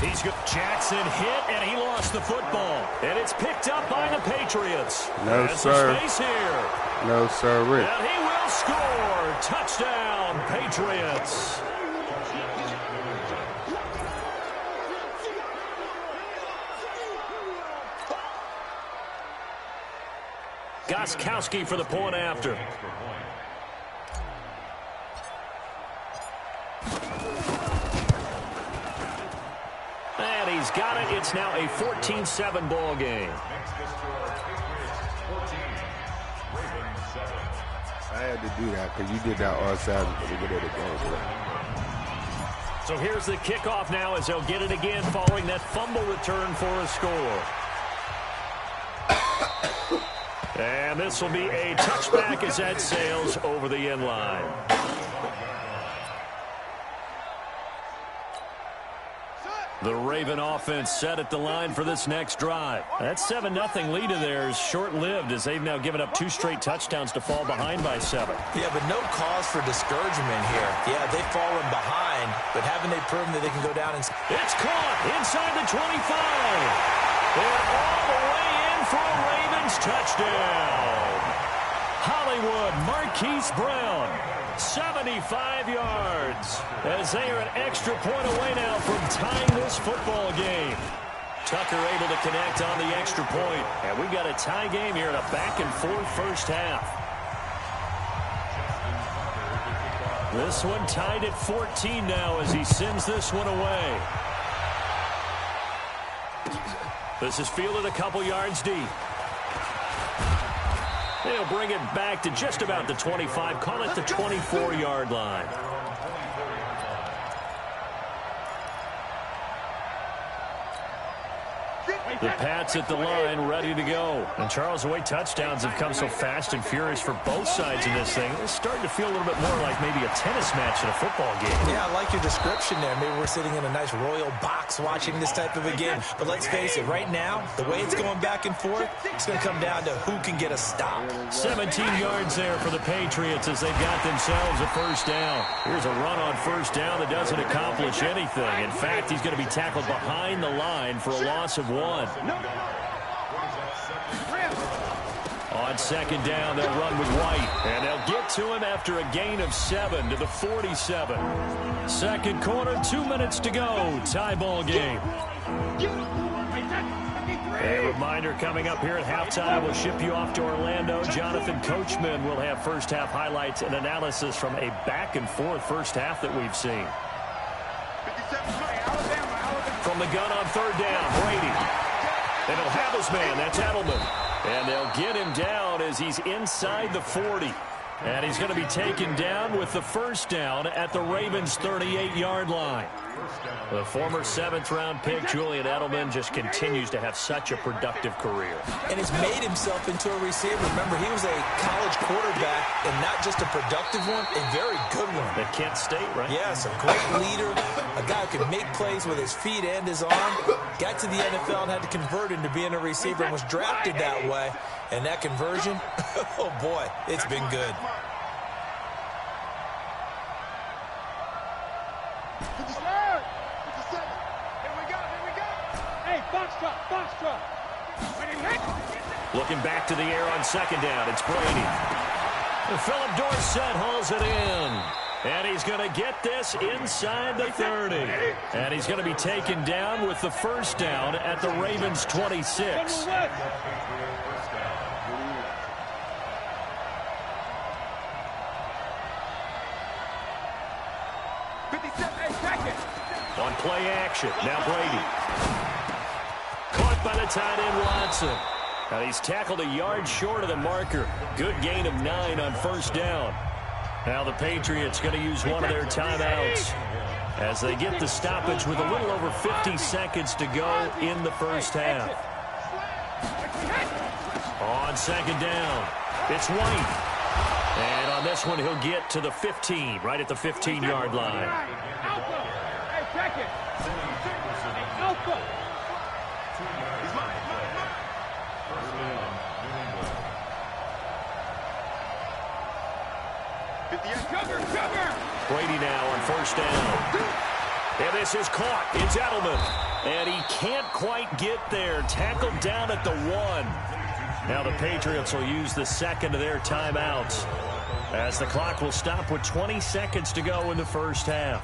He's got Jackson hit, and he lost the football. And it's picked up by the Patriots. No, Has sir. Space here. No, sir, Rick. And he will score. Touchdown, Patriots. Gostkowski for the point after. And he's got it. It's now a 14-7 ball game. I had to do that because you did that all Saturday for the good of the game. So here's the kickoff now as they'll get it again following that fumble return for a score. And this will be a touchback as that sails over the end line. The Raven offense set at the line for this next drive. That 7-0 lead of theirs short-lived as they've now given up 2 straight touchdowns to fall behind by 7. Yeah, but no cause for discouragement here. Yeah, they've fallen behind, but haven't they proven that they can go down and... It's caught inside the 25. And all the way in for a Ravens touchdown. Hollywood Marquise Brown, 75 yards, as they are an extra point away now from tying this football game. Tucker able to connect on the extra point, and we got a tie game here in a back-and-forth first half. This one tied at 14 now as he sends this one away. This is fielded a couple yards deep. They'll bring it back to just about the 25. Call it the 24-yard line. The Pats at the line, ready to go. And Charles, the way touchdowns have come so fast and furious for both sides in this thing, it's starting to feel a little bit more like maybe a tennis match in a football game. Yeah, I like your description there. Maybe we're sitting in a nice royal box watching this type of a game. But let's face it, right now, the way it's going back and forth, it's going to come down to who can get a stop. 17 yards there for the Patriots as they've got themselves a first down. Here's a run on first down that doesn't accomplish anything. In fact, he's going to be tackled behind the line for a loss of 1. On second down, they'll run with White, and they'll get to him after a gain of 7 to the 47. Second quarter, 2 minutes to go. Tie ball game. A reminder coming up here at halftime, we'll ship you off to Orlando. Jonathan Coachman will have first half highlights and analysis from a back-and-forth first half that we've seen. From the gun on third down, Brady. And he'll have his man. That's Edelman. And they'll get him down as he's inside the 40. And he's going to be taken down with the first down at the Ravens' 38-yard line. The former 7th-round pick, Julian Edelman, just continues to have such a productive career. And he's made himself into a receiver. Remember, he was a college quarterback, and not just a productive one, a very good one. At Kent State, right? Yes, a great leader, a guy who can make plays with his feet and his arm. Got to the NFL and had to convert into being a receiver and was drafted that way. And that conversion, oh boy, it's been good. Looking back to the air on second down, it's Brady. And Philip Dorsett hauls it in. And he's going to get this inside the 30. And he's going to be taken down with the first down at the Ravens' 26. On play action, now Brady. Caught by the tight end Watson. And he's tackled a yard short of the marker. Good gain of 9 on first down. Now the Patriots going to use one of their timeouts as they get the stoppage with a little over 50 seconds to go in the first half. On second down, it's White. And on this one, he'll get to the 15, right at the 15-yard line. Brady now on first down. And this is caught. It's Edelman. And he can't quite get there. Tackled down at the 1. Now the Patriots will use the second of their timeouts, as the clock will stop with 20 seconds to go in the first half.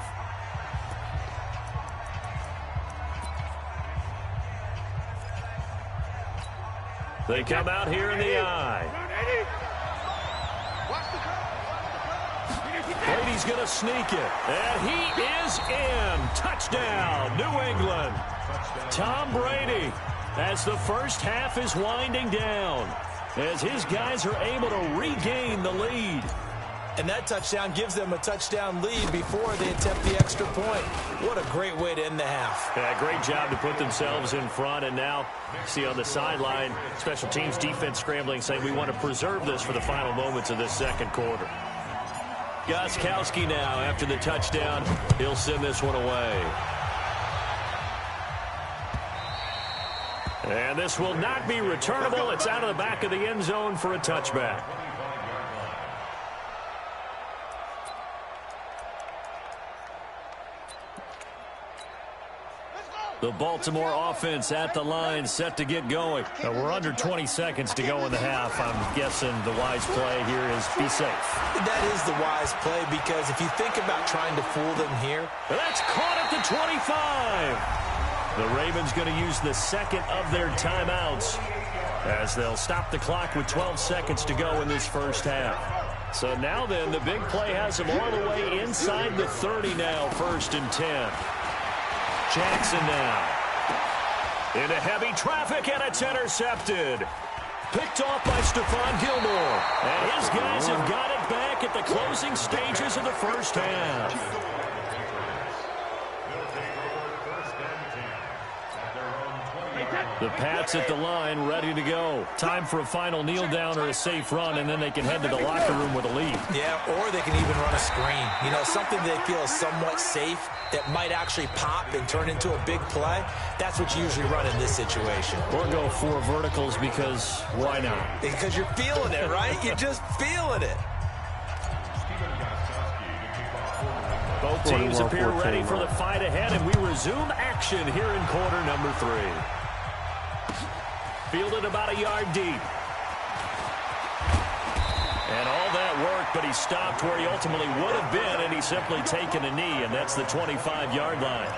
They come out here in the eye. Brady's going to sneak it. And he is in. Touchdown, New England. Tom Brady, as the first half is winding down, as his guys are able to regain the lead. And that touchdown gives them a touchdown lead before they attempt the extra point. What a great way to end the half. Yeah, great job to put themselves in front. And now, see on the sideline, special teams defense scrambling, saying we want to preserve this for the final moments of this second quarter. Gostkowski now, after the touchdown, he'll send this one away. And this will not be returnable. It's out of the back of the end zone for a touchback. The Baltimore offense at the line, set to get going. Now we're under 20 seconds to go in the half. I'm guessing the wise play here is be safe. That is the wise play, because if you think about trying to fool them here. That's caught at the 25. The Ravens going to use the second of their timeouts, as they'll stop the clock with 12 seconds to go in this first half. So now then, the big play has them all the way inside the 30 now, 1st and 10. Jackson now into heavy traffic, and it's intercepted. Picked off by Stephon Gilmore. And his guys have got it back at the closing stages of the first half. The Pats at the line, ready to go. Time for a final kneel down or a safe run, and then they can head to the locker room with a lead. Yeah, or they can even run a screen. You know, something they feel is somewhat safe that might actually pop and turn into a big play. That's what you usually run in this situation. Or go 4 verticals, because why not? Because you're feeling it, right? You're just feeling it. Both teams appear ready for the fight ahead, and we resume action here in quarter number 3. Fielded about a yard deep. And all that work, but he stopped where he ultimately would have been, and he's simply taken a knee, and that's the 25-yard line.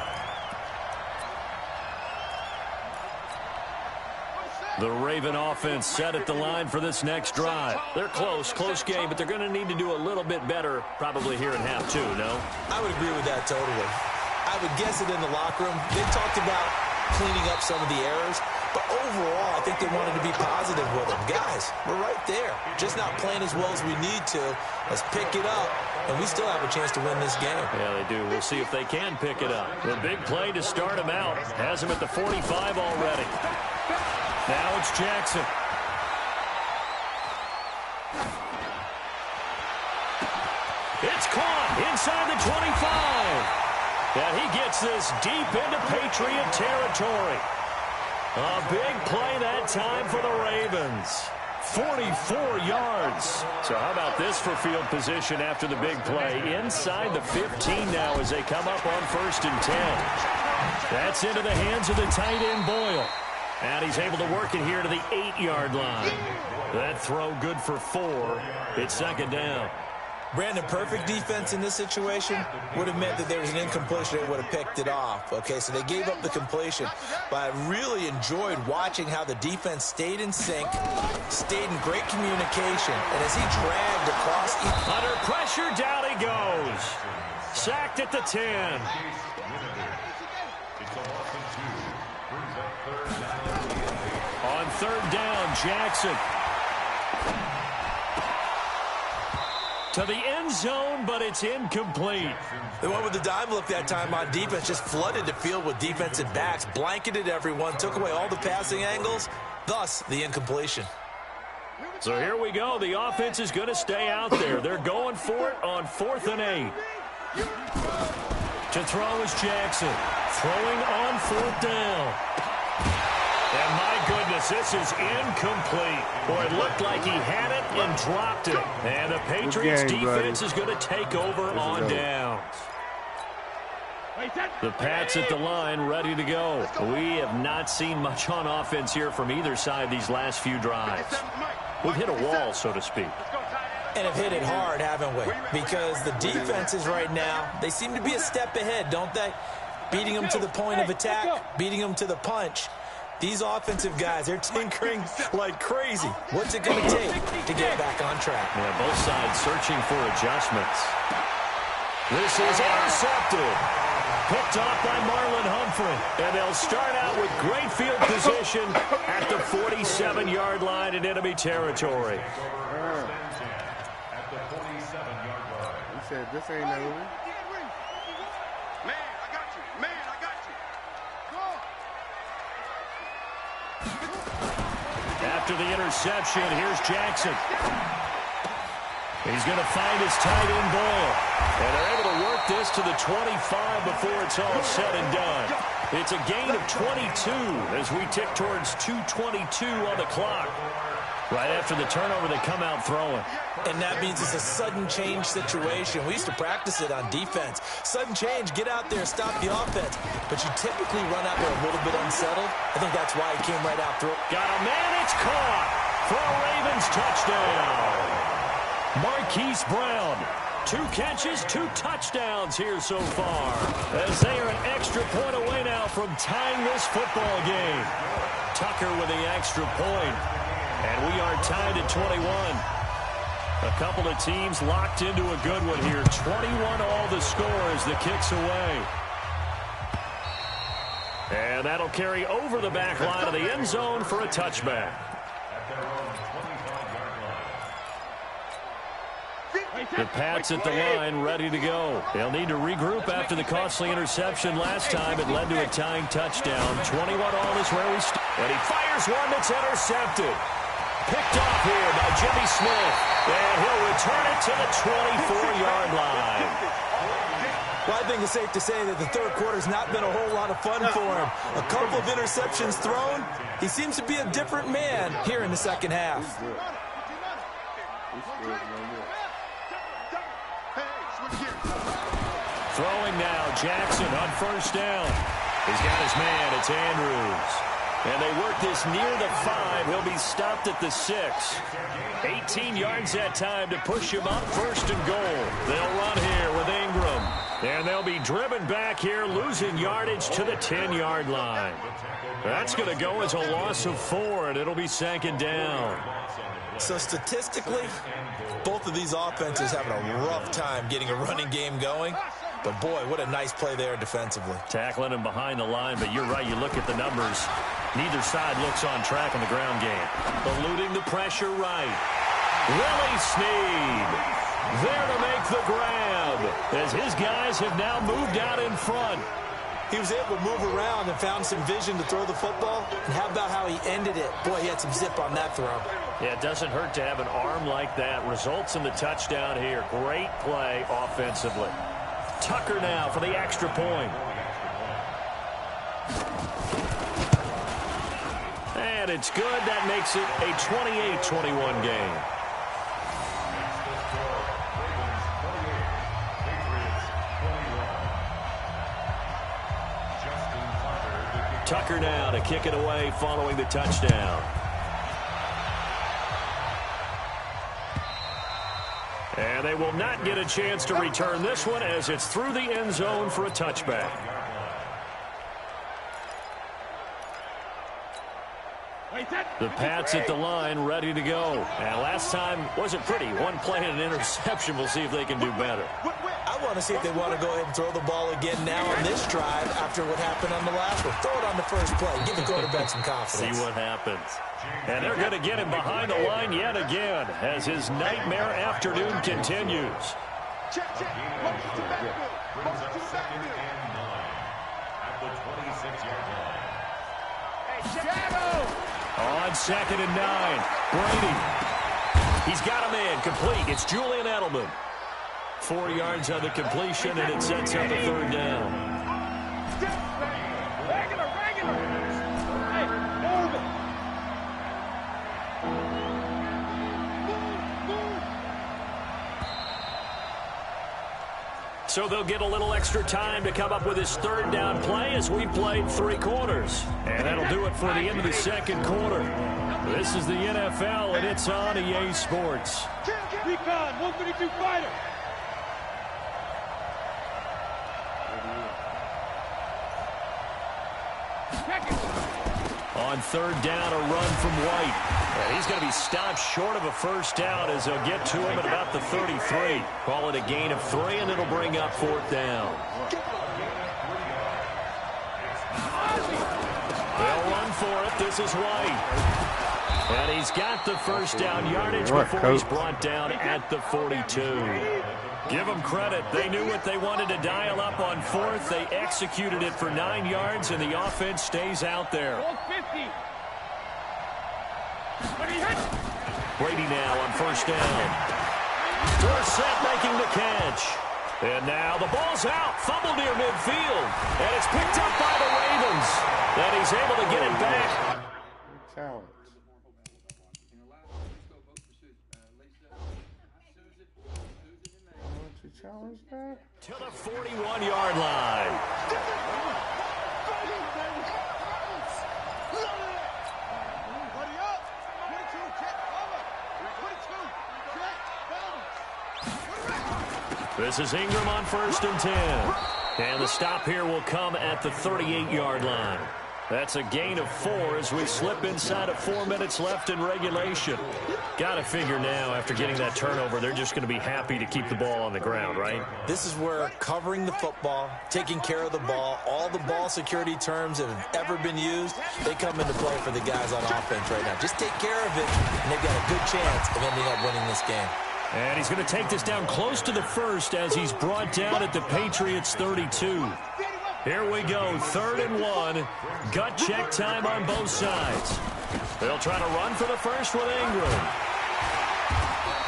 The Raven offense set at the line for this next drive. They're close game, but they're going to need to do a little bit better probably here in half 2, no? I would agree with that totally. I would guess it in the locker room. They talked about cleaning up some of the errors, but overall, I think they wanted to be positive with them. Guys, we're right there. Just not playing as well as we need to. Let's pick it up, and we still have a chance to win this game. Yeah, they do. We'll see if they can pick it up. The big play to start them out has them at the 45 already. Now it's Jackson. It's caught inside the 25. And he gets this deep into Patriot territory. A big play that time for the Ravens. 44 yards. So how about this for field position after the big play? Inside the 15 now as they come up on 1st and 10. That's into the hands of the tight end Boyle. And he's able to work it here to the 8-yard line. That throw good for 4. It's 2nd down. Brandon, perfect defense in this situation would have meant that there was an incompletion that would have picked it off. Okay, so they gave up the completion. But I really enjoyed watching how the defense stayed in sync, stayed in great communication, and as he dragged across... Under pressure, down he goes. Sacked at the 10. On 3rd down, Jackson. To the end zone, but it's incomplete. The one with the dime look that time on defense just flooded the field with defensive backs, blanketed everyone, took away all the passing angles, thus the incompletion. So here we go. The offense is going to stay out there. They're going for it on 4th and 8. To throw is Jackson. Throwing on 4th down. And my goodness, this is incomplete. Boy, it looked like he had it and dropped it. And the Patriots defense is going to take over on downs. The Pats at the line, ready to go. We have not seen much on offense here from either side these last few drives. We've hit a wall, so to speak. And have hit it hard, haven't we? Because the defenses right now, they seem to be a step ahead, don't they? Beating them to the point of attack, beating them to the punch. These offensive guys, they're tinkering like crazy. What's it going to take to get back on track? Yeah, both sides searching for adjustments. This is intercepted. Picked off by Marlon Humphrey. And they'll start out with great field position at the 47-yard line in enemy territory. At the 47-yard line. He said, this ain't over. Man, I got you. Man, I got you. After the interception, here's Jackson. He's going to find his tight end Boyle. And they're able to work this to the 25 before it's all said and done. It's a gain of 22 as we tick towards 2:22 on the clock. Right after the turnover, they come out throwing. And that means it's a sudden change situation. We used to practice it on defense. Sudden change, get out there, stop the offense. But you typically run out there a little bit unsettled. I think that's why he came right out through. Got a man, it's caught for a Ravens touchdown. Marquise Brown, 2 catches, 2 touchdowns here so far. As they are an extra point away now from tying this football game. Tucker with the extra point. And we are tied at 21. A couple of teams locked into a good one here. 21 all the score as the kick's away. And that'll carry over the back line of the end zone for a touchback. The Pats at the line, ready to go. They'll need to regroup after the costly interception last time. It led to a tying touchdown. 21 all is where we stand. And he fires one that's intercepted. Picked off here by Jimmy Smith. And he'll return it to the 24-yard line. Well, I think it's safe to say that the third quarter's not been a whole lot of fun for him. A couple of interceptions thrown. He seems to be a different man here in the second half. Throwing now, Jackson on first down. He's got his man, it's Andrews. And they work this near the 5. He'll be stopped at the 6. 18 yards that time to push him up, first and goal. They'll run here with Ingram. And they'll be driven back here, losing yardage to the 10-yard line. That's going to go as a loss of 4, and it'll be second down. So statistically, both of these offenses having a rough time getting a running game going. But, boy, what a nice play there defensively. Tackling him behind the line, but you're right. You look at the numbers. Neither side looks on track in the ground game. Eluding the pressure right. Willie Snead there to make the grab as his guys have now moved out in front. He was able to move around and found some vision to throw the football. And how about how he ended it? Boy, he had some zip on that throw. Yeah, it doesn't hurt to have an arm like that. Results in the touchdown here. Great play offensively. Tucker now for the extra point. And it's good. That makes it a 28-21 game. Tucker now to kick it away following the touchdown. And they will not get a chance to return this one as it's through the end zone for a touchback. The Pats at the line, ready to go. And last time wasn't pretty. One play and an interception. We'll see if they can do better. I want to see if they want to go ahead and throw the ball again now on this drive after what happened on the last one. Throw it on the first play. Give the quarterback some confidence. See what happens. And they're going to get him behind the line yet again as his nightmare afternoon continues. Check. Motion to backfield. Motion to backfield. At the 26-yard line. Hey, Shadow! On 2nd and 9, Brady. He's got a man complete. It's Julian Edelman. 4 yards on the completion, and it sets up a third down. Regular. Hey, So they'll get a little extra time to come up with his third down play as we played 3 quarters. And that'll do it for the end of the second quarter. This is the NFL, and it's on EA Sports. Recon, 132 fighter. On third down, a run from White. And he's going to be stopped short of a first down as they'll get to him at about the 33. Call it a gain of 3, and it'll bring up 4th down. They'll run for it. This is White. And he's got the first down yardage before he's brought down at the 42. Give them credit. They knew what they wanted to dial up on 4th. They executed it for 9 yards, and the offense stays out there. Brady now on first down. Dorsett making the catch. And now the ball's out. Fumble near midfield. And it's picked up by the Ravens. And he's able to get it back. Challenge. Challenge that? To the 41-yard line. This is Ingram on first and 10. And the stop here will come at the 38-yard line. That's a gain of 4 as we slip inside of 4 minutes left in regulation. Got to figure now, after getting that turnover, they're just going to be happy to keep the ball on the ground, right? This is where covering the football, taking care of the ball, all the ball security terms that have ever been used, they come into play for the guys on offense right now. Just take care of it, and they've got a good chance of ending up winning this game. And he's going to take this down close to the first as he's brought down at the Patriots' 32. Here we go, 3rd and 1. Gut check time on both sides. They'll try to run for the first with Ingram.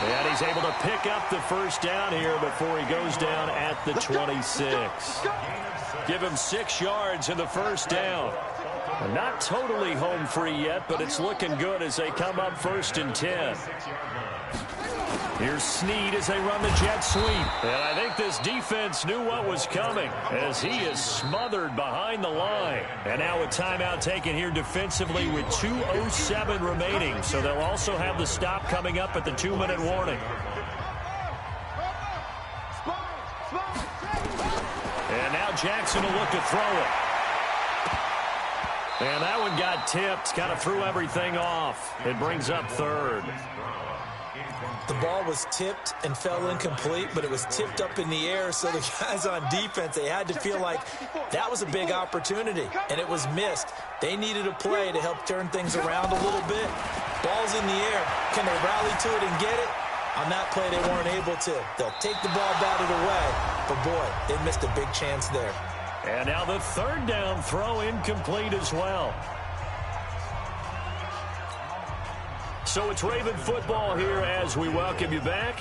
And he's able to pick up the first down here before he goes down at the 26. Give him 6 yards in the first down. Not totally home free yet, but it's looking good as they come up 1st and 10. Here's Snead as they run the jet sweep. And I think this defense knew what was coming as he is smothered behind the line. And now a timeout taken here defensively with 2:07 remaining. So they'll also have the stop coming up at the 2-minute warning. And now Jackson will look to throw it. And that one got tipped, kind of threw everything off. It brings up 3rd. The ball was tipped and fell incomplete, but it was tipped up in the air, so the guys on defense, they had to feel like that was a big opportunity, and it was missed. They needed a play to help turn things around a little bit. Ball's in the air. Can they rally to it and get it? On that play, they weren't able to. They'll take the ball, bat it away, but boy, they missed a big chance there. And now the 3rd down throw incomplete as well. So it's Raven football here as we welcome you back.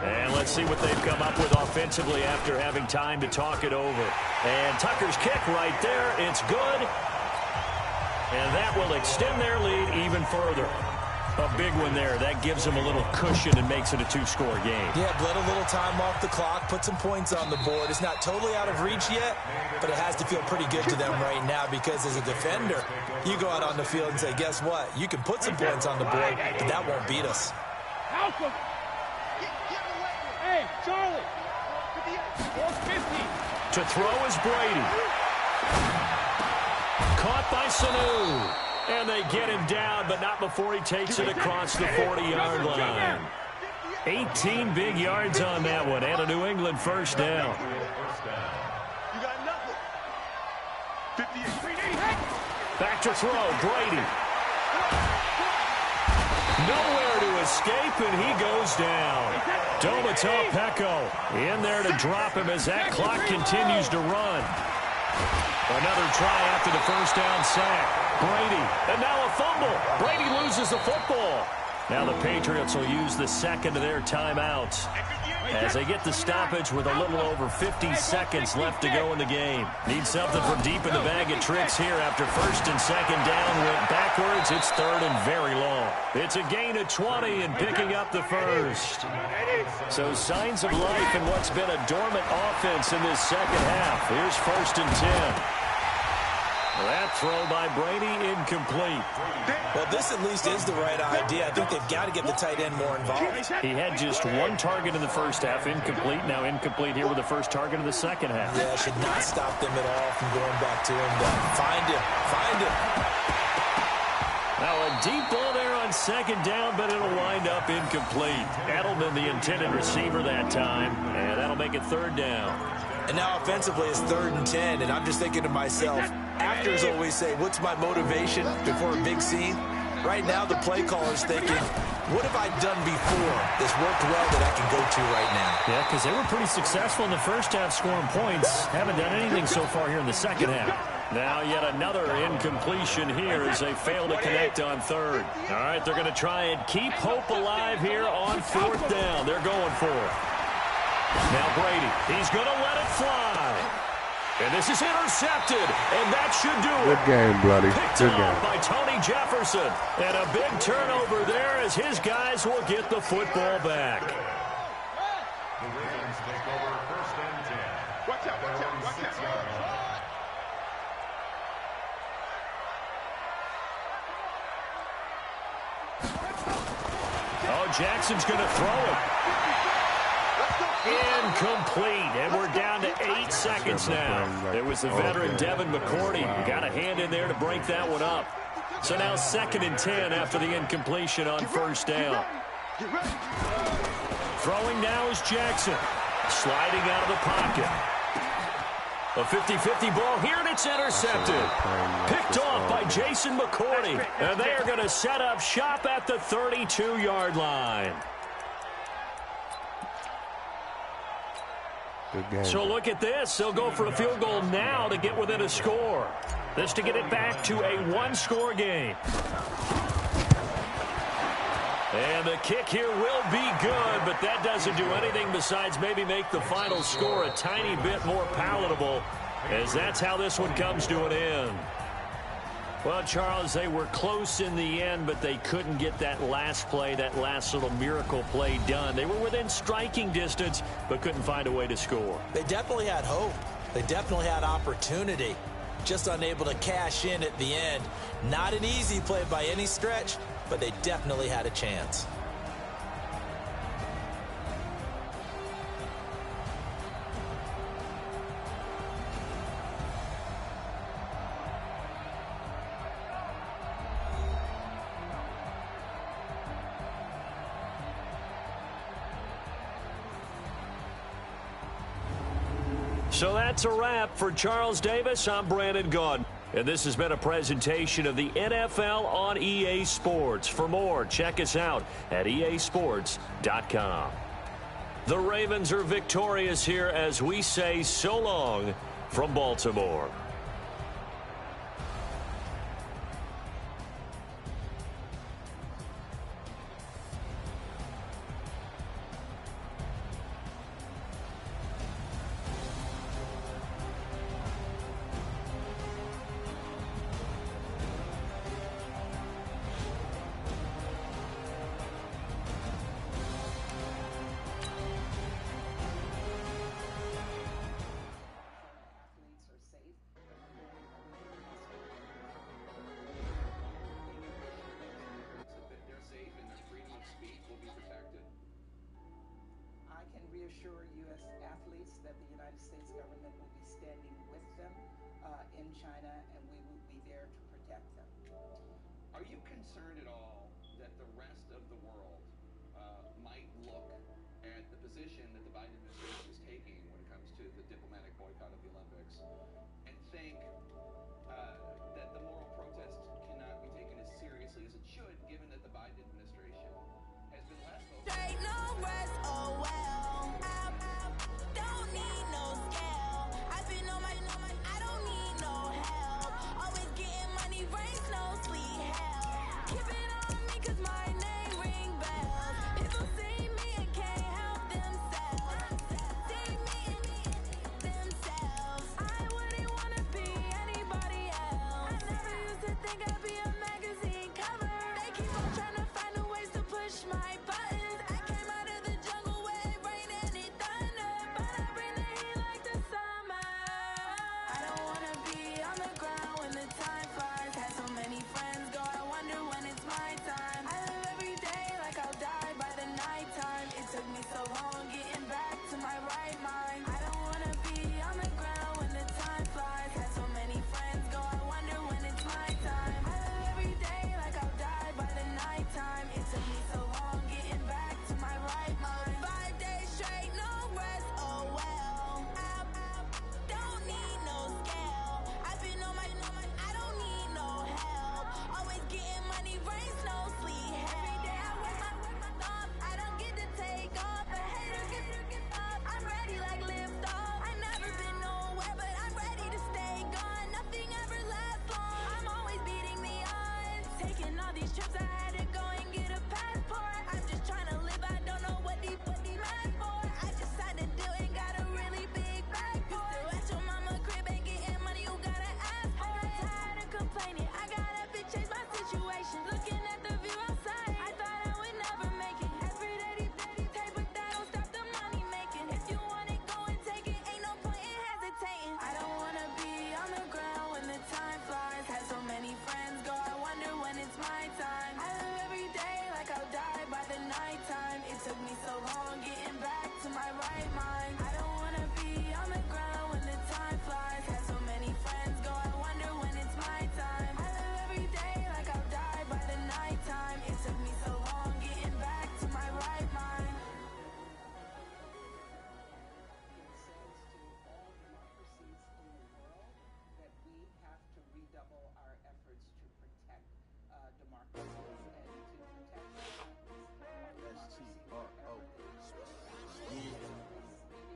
And let's see what they've come up with offensively after having time to talk it over. And Tucker's kick right there. It's good. And that will extend their lead even further. A big one there. That gives them a little cushion and makes it a 2-score game. Yeah, bled a little time off the clock, put some points on the board. It's not totally out of reach yet, but it has to feel pretty good to them right now because as a defender, you go out on the field and say, guess what? You can put some points on the board, but that won't beat us. Hey, Charlie. 450. To throw is Brady. Caught by Sanu. And they get him down, but not before he takes it across the 40-yard line. 18 big yards on that one, and a New England first down. You got nothing. 58. Back to throw, Brady. Nowhere to escape, and he goes down. Domata Peko in there to drop him as that clock continues to run. Another try after the first down sack. Brady, and now a fumble. Brady loses the football. Now the Patriots will use the second of their timeouts as they get the stoppage with a little over 50 seconds left to go in the game. Need something from deep in the bag of tricks here after first and second down went backwards. It's third and very long. It's a gain of 20 and picking up the first. So signs of life in what's been a dormant offense in this second half. Here's first and 10. That throw by Brady incomplete. Well, this at least is the right idea. I think they've got to get the tight end more involved. He had just one target in the first half, incomplete. Now incomplete here with the first target of the second half. Yeah, should not stop them at all from going back to him. Find him. Find him. Now a deep ball there on second down, but it'll wind up incomplete. Edelman, the intended receiver that time, and that'll make it third down. And now offensively it's third and 10, and I'm just thinking to myself, actors always say, what's my motivation before a big scene? Right now the play caller's thinking, what have I done before that's worked well that I can go to right now? Yeah, because they were pretty successful in the first half scoring points. Haven't done anything so far here in the second half. Now yet another incompletion here as they fail to connect on third. All right, they're going to try and keep hope alive here on fourth down. They're going for it. Now Brady, he's going to let it fly. And this is intercepted, and that should do it. Good game, bloody. Good game. By Tony Jefferson. And a big turnover there as his guys will get the football back. The Ravens take over first and 10. Watch out, watch out, watch out. Oh, Jackson's going to throw it. Incomplete, and we're down to 8 seconds now. It was the veteran Devin McCourty who got a hand in there to break that one up. So now second and 10 after the incompletion on first down. Throwing now is Jackson. Sliding out of the pocket. A 50-50 ball here, and it's intercepted. Picked off by Jason McCourty, and they are going to set up shop at the 32-yard line. So look at this. They'll go for a field goal now to get within a score. This to get it back to a one-score game. And the kick here will be good, but that doesn't do anything besides maybe make the final score a tiny bit more palatable, as that's how this one comes to an end. Well, Charles, they were close in the end, but they couldn't get that last play, that last little miracle play done. They were within striking distance, but couldn't find a way to score. They definitely had hope. They definitely had opportunity. Just unable to cash in at the end. Not an easy play by any stretch, but they definitely had a chance. So that's a wrap for Charles Davis. I'm Brandon Gaudin. And this has been a presentation of the NFL on EA Sports. For more, check us out at easports.com. The Ravens are victorious here as we say so long from Baltimore. Reassure U.S. athletes that the United States government will be standing with them in China, and we will be there to protect them. Are you concerned at all that the rest of the world might look at the position that the Biden administration is taking when it comes to the diplomatic boycott of the Olympics and think that the moral protest cannot be taken as seriously as it should, given that the Biden administration has been less vocal? Keep it on me 'cause my name rings.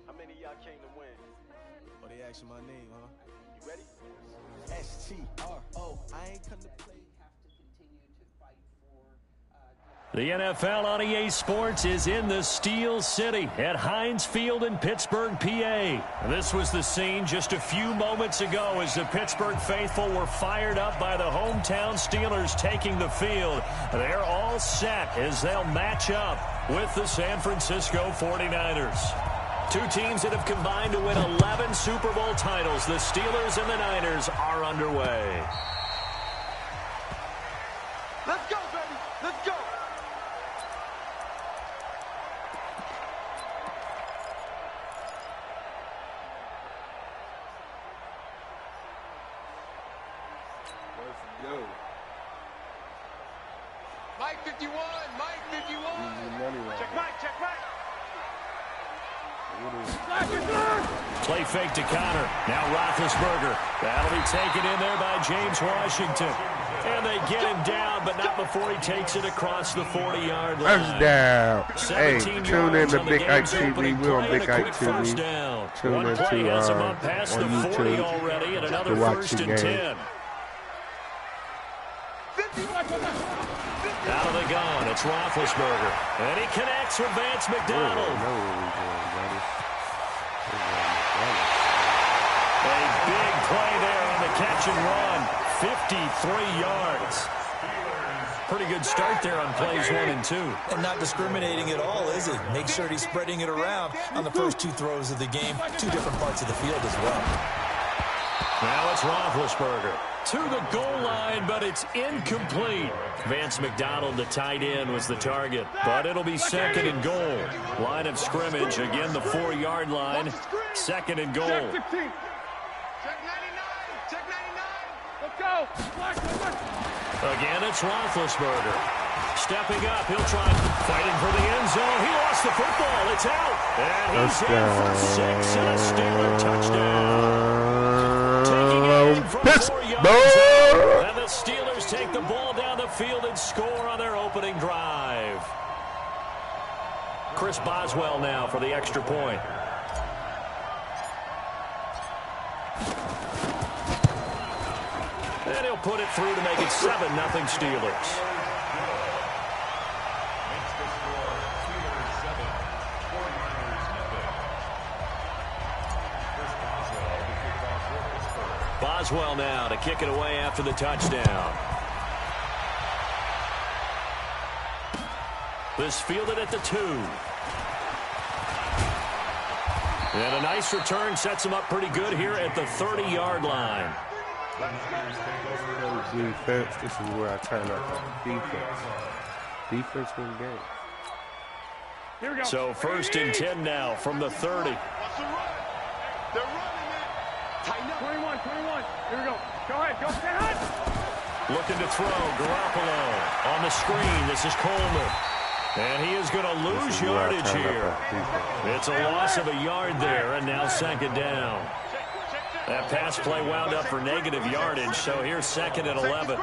How many of y'all came to win? Oh, they asking my name, huh? You ready? STRO. I ain't come to play. The NFL on EA Sports is in the Steel City at Heinz Field in Pittsburgh, PA. This was the scene just a few moments ago as the Pittsburgh faithful were fired up by the hometown Steelers taking the field. They're all set as they'll match up with the San Francisco 49ers. Two teams that have combined to win 11 Super Bowl titles. The Steelers and the Niners are underway. Let's go, baby. Let's go. Mike 51, Mike 51. Check Mike, check Mike. Play fake to Connor. Now Roethlisberger. That'll be taken in there by James Washington. And they get him down, but not before he takes it across the 40-yard line. Touchdown. Hey, tune in to Big Ike TV. We're on Big Ike TV. Tune in to on YouTube already, and another to watch first the and game. 10. Out of the gun, it's Roethlisberger. And he connects with Vance McDonald. A big play there on the catch and run. 53 yards. Pretty good start there on plays 1 and 2. And not discriminating at all, is he? Make sure he's spreading it around on the first 2 throws of the game. 2 different parts of the field as well. Now it's Roethlisberger to the goal line, but it's incomplete. Vance McDonald, the tight end, was the target, but it'll be second and goal. Line of scrimmage, again the 4-yard line. Second and goal. Check 15. Check 99. Check 99. Let's go. Again, it's Roethlisberger. Stepping up, he'll try fighting for the end zone. He lost the football. It's out. And he's in for 6 and a Steeler touchdown. Taking it in from 4 yards out. And the Steelers take the ball down the field and score on their opening drive. Chris Boswell now for the extra point. And he'll put it through to make it 7-0 Steelers. Boswell now to kick it away after the touchdown. This fielded at the 2. And a nice return sets him up pretty good here at the 30-yard line. Defense, this is where I turn up on defense. Defense win game. Here we go. So first and 10 now from the 30. They're running it. Tighten up. 21. Here we go. Go ahead. Go. Stay hot. Looking to throw. Garoppolo on the screen. This is Coleman. And he is going to lose yardage here. It's a loss of a yard there, and now second down. That pass play wound up for negative yardage, so here's second and 11.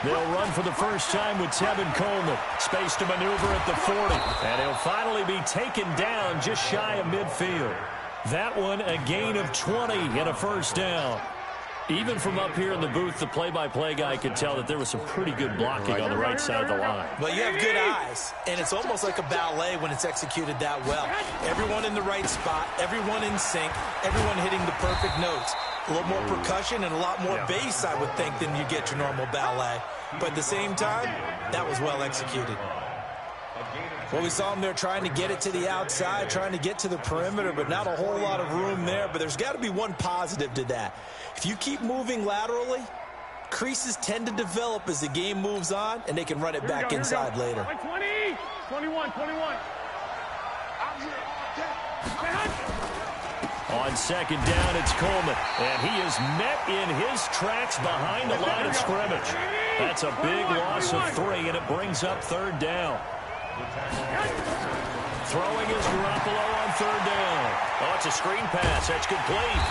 They'll run for the first time with Tevin Coleman. Space to maneuver at the 40. And he'll finally be taken down just shy of midfield. That one a gain of 20 and a first down. Even from up here in the booth, the play-by-play guy could tell that there was some pretty good blocking on the right side of the line. Well, you have good eyes, and it's almost like a ballet when it's executed that well. Everyone in the right spot, everyone in sync, everyone hitting the perfect notes. A little more percussion and a lot more bass, I would think, than you get your normal ballet. But at the same time, that was well executed. Well, we saw him there trying to get it to the outside, trying to get to the perimeter, but not a whole lot of room there. But there's got to be one positive to that. If you keep moving laterally, creases tend to develop as the game moves on, and they can run it back inside later. 20, 21. On second down, it's Coleman, and he is met in his tracks behind the line of scrimmage. That's a big loss of 3, and it brings up third down. Throwing is Garoppolo on third down. Oh, it's a screen pass. That's complete.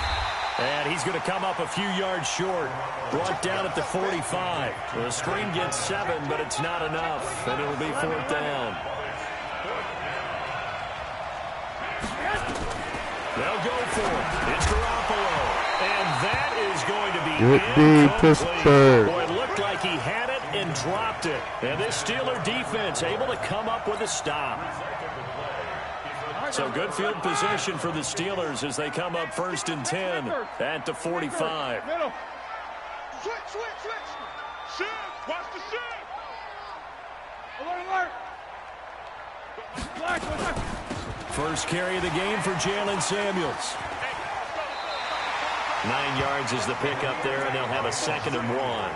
And he's going to come up a few yards short. Brought down at the 45. The screen gets 7, but it's not enough. And it'll be 4th down. They'll go for it. It's Garoppolo. And that is going to be incomplete. Boy, it looked like he had it and dropped it. And this Steeler defense able to come up with a stop. So good field position for the Steelers as they come up 1st and 10 at the 45. Middle. Switch. Shift. Watch the shift. Alert. Black. First carry of the game for Jalen Samuels. 9 yards is the pickup there, and they'll have a 2nd and 1.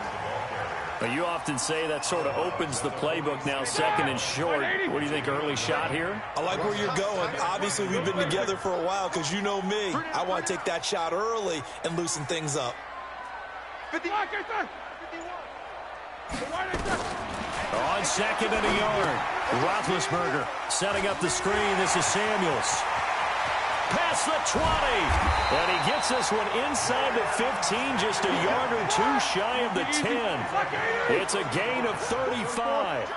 But you often say that sort of opens the playbook now, 2nd and short. What do you think, early shot here? I like where you're going. Obviously, we've been together for a while because you know me. I want to take that shot early and loosen things up. 51. On 2nd and a yard. Roethlisberger setting up the screen. This is Samuels. Past the 20. And he gets this one inside the 15, just a yard or 2 shy of the 10. It's a gain of 35.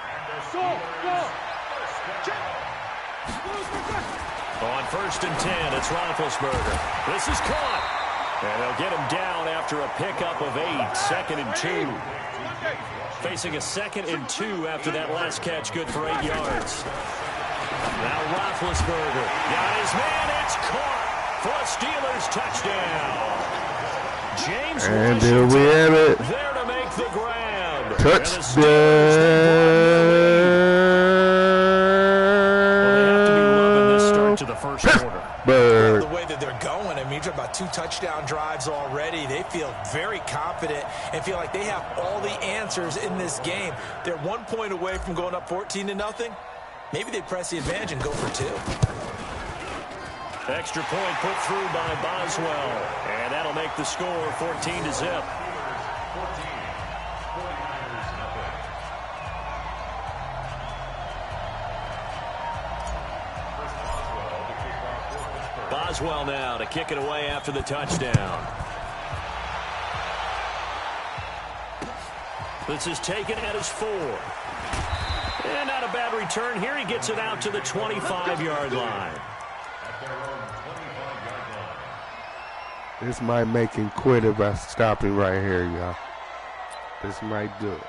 On 1st and 10, it's Roethlisberger. This is caught. And they'll get him down after a pickup of 8. 2nd and 2. Facing a 2nd and 2 after that last catch, good for 8 yards. Now Roethlisberger got his man. It's caught for a Steelers touchdown. James and there we have it. There to make the grab. Touchdown. Well, they have to be loving this start to the first quarter. Well, the way that they're going, I mean, you're talking about 2 touchdown drives already. They feel very confident and feel like they have all the answers in this game. They're 1 point away from going up 14-0. Maybe they press the advantage and go for 2. Extra point put through by Boswell. And that'll make the score 14-0. Boswell now to kick it away after the touchdown. This is taken at his 4. And not a bad return here. He gets it out to the 25-yard line. This might make him quit if I stop him right here, y'all. This might do it.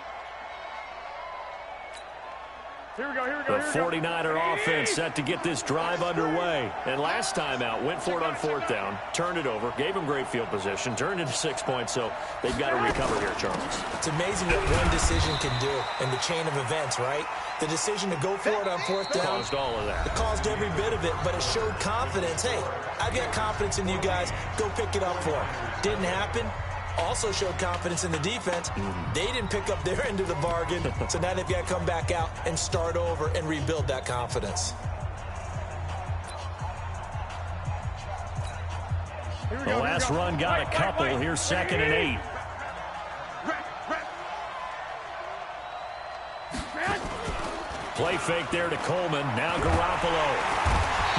Here we go. The 49er offense set to get this drive underway. And last time out, went for it on 4th down, turned it over, gave him great field position, turned into 6 points, so they've got to recover here, Charles. It's amazing what one decision can do in the chain of events, right? The decision to go for it on 4th down. Caused all of that. It caused every bit of it, but it showed confidence. Hey, I've got confidence in you guys. Go pick it up for them. Didn't happen. Also showed confidence in the defense. They didn't pick up their end of the bargain, so now they've got to come back out and start over and rebuild that confidence. The last run got a couple. Here's 2nd and 8. Play fake there to Coleman. Now Garoppolo.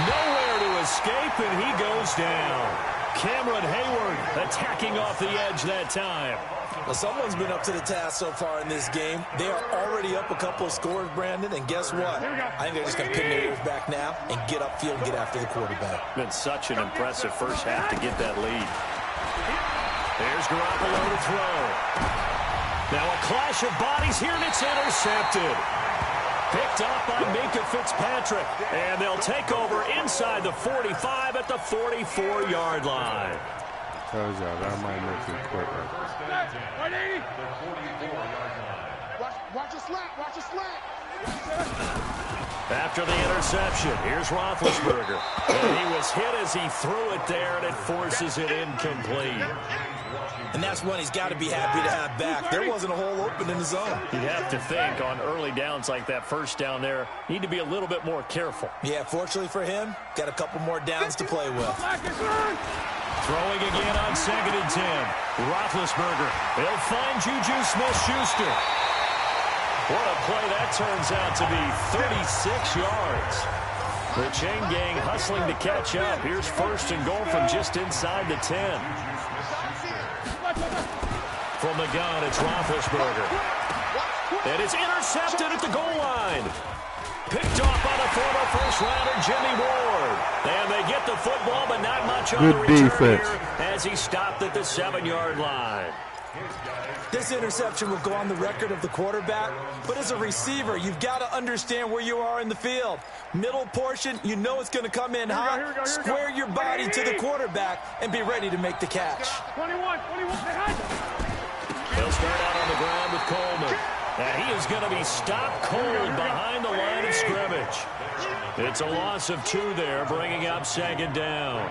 Nowhere to escape, and he goes down. Cameron Hayward attacking off the edge that time. Well, someone's been up to the task so far in this game. They are already up a couple of scores, Brandon, and guess what? I think they're just going to pin their ears back now and get upfield and get after the quarterback. Been such an impressive first half to get that lead. There's Garoppolo to throw. Now a clash of bodies here, and it's intercepted. Picked up by Minkah Fitzpatrick. And they'll take over inside the 45 at the 44-yard line. Tells y'all that might make him quit right there. 180. Watch a slant. Watch a slant. After the interception, here's Roethlisberger. And he was hit as he threw it there, and it forces it incomplete. And that's one he's got to be happy to have back. There wasn't a hole open in the zone. You'd have to think on early downs like that first down there, need to be a little bit more careful. Yeah, fortunately for him, got a couple more downs to play with. Throwing again on 2nd and 10. Roethlisberger. He'll find Juju Smith-Schuster. What a play that turns out to be. 36 yards. The chain gang hustling to catch up. Here's 1st and goal from just inside the 10. From the gun, it's Roethlisberger. And it's intercepted at the goal line. Picked off by the former first-rounder Jimmy Ward. And they get the football, but not much on the return here as he stopped at the 7-yard line. This interception will go on the record of the quarterback, but as a receiver, you've got to understand where you are in the field. Middle portion, you know it's going to come in hot. Square your body to the quarterback and be ready to make the catch. 21. They'll start out on the ground with Coleman. And he is going to be stopped cold behind the line of scrimmage. It's a loss of 2 there, bringing up 2nd down.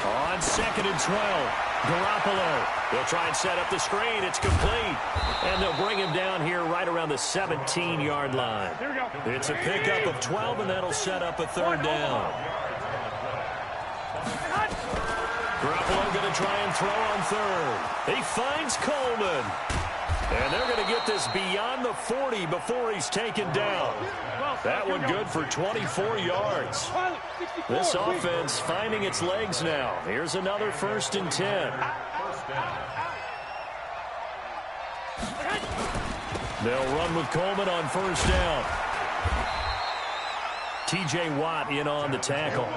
On 2nd and 12, Garoppolo. They'll try and set up the screen. It's complete. And they'll bring him down here right around the 17-yard line. It's a pickup of 12, and that'll set up a 3rd down. Garoppolo going to try and throw on 3rd. He finds Coleman. And they're going to get this beyond the 40 before he's taken down. That one good for 24 yards. This offense finding its legs now. Here's another 1st and 10. They'll run with Coleman on 1st down. T.J. Watt in on the tackle.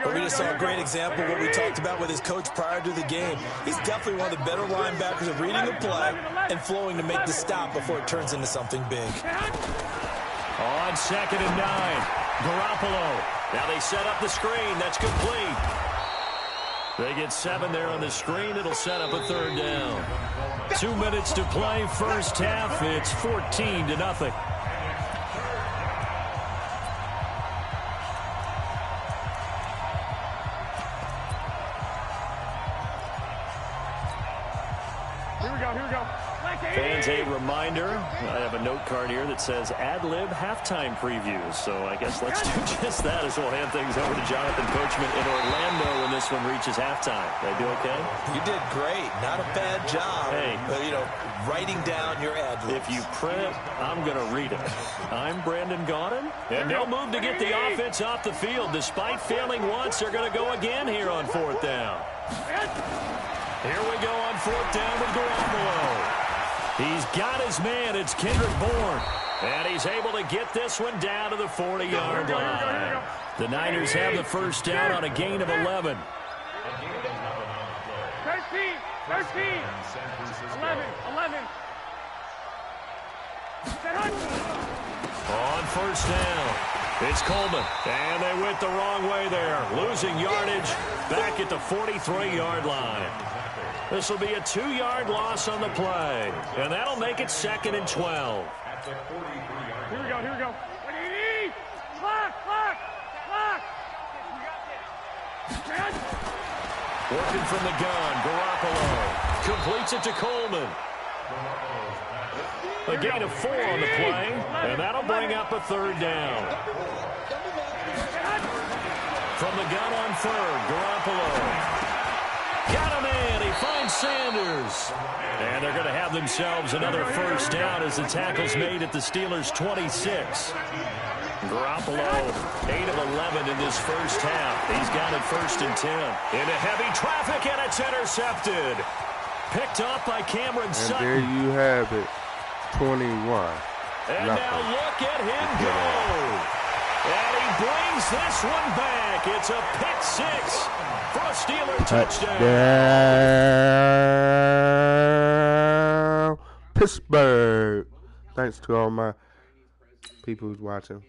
But we just saw a great example of what we talked about with his coach prior to the game. He's definitely one of the better linebackers of reading the play and flowing to make the stop before it turns into something big. On 2nd and 9, Garoppolo. Now they set up the screen. That's complete. They get 7 there on the screen. It'll set up a 3rd down. 2 minutes to play, first half. It's 14-0. Fans, a reminder, I have a note card here that says ad-lib halftime previews. So I guess let's do just that as we'll hand things over to Jonathan Coachman in Orlando when this one reaches halftime. Did I do okay? You did great. Not a bad job. Hey, writing down your ad-libs. If you print it, I'm going to read it. I'm Brandon Gaudin, and they'll move to get the offense off the field. Despite failing once, they're going to go again here on 4th down. Here we go on 4th down with Garoppolo. He's got his man. It's Kendrick Bourne. And he's able to get this one down to the 40-yard line. The Niners have the 1st down on a gain of 11. 13, 11. On 1st down, it's Coleman. And they went the wrong way there. Losing yardage back at the 43-yard line. This will be a 2-yard loss on the play. And that'll make it 2nd and 12. Here we go. Clock. Working from the gun, Garoppolo completes it to Coleman. A gain of 4 on the play, and that'll bring up a 3rd down. From the gun on 3rd, Garoppolo. Got him in. He finds Sanders. And they're going to have themselves another 1st down as the tackle's made at the Steelers' 26. Garoppolo, 8 of 11 in this first half. He's got it 1st and 10. Into heavy traffic, and it's intercepted. Picked up by Cameron Sutton. And there you have it, 21. And now look at him go. And he brings this one back. It's a pick 6 for a Steeler touchdown. Pittsburgh. Thanks to all my people who's watching.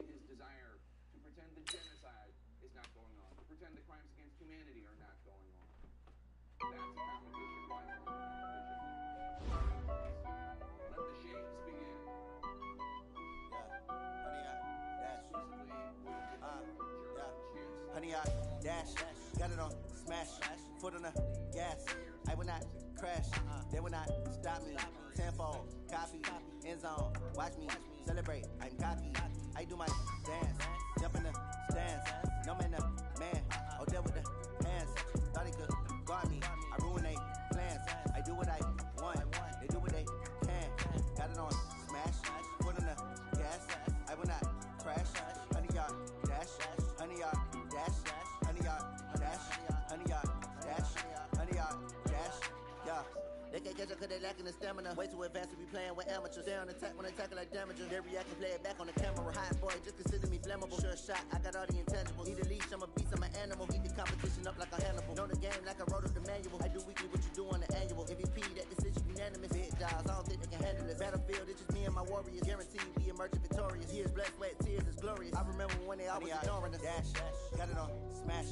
Got it on smash, foot on the gas. I will not crash, they will not stop me. Tenfold, copy, end zone, watch me celebrate. I'm cocky, I do my dance, jump in the stands. No man, man, oh there with the hands. Thought he could guard me, I ruin they plans. I do what I want, they do what they can. Got it on smash, foot on the gas. I will not crash, 100-yard dash, 100-yard dash, 100-yard dash, 100-yard can't catch up cause they lacking the stamina. Way too advanced to be playing with amateurs. Stay on attack when they tackle like damages. They react and play it back on the camera. Hot boy, just consider me flammable. Sure shot, I got all the intangibles. Need a leash, I'm a beast, I'm an animal. Heat the competition up like a Hannibal. Know the game like I wrote up the manual. I do weekly what you do on the annual. MVP, that decision unanimous. Big dials, I don't think they can handle this. Battlefield, it's just me and my warriors. Guaranteed we emerging victorious. Years, blood, sweat, tears is glorious. I remember when they always ignoring us. Dash, got it on, smash,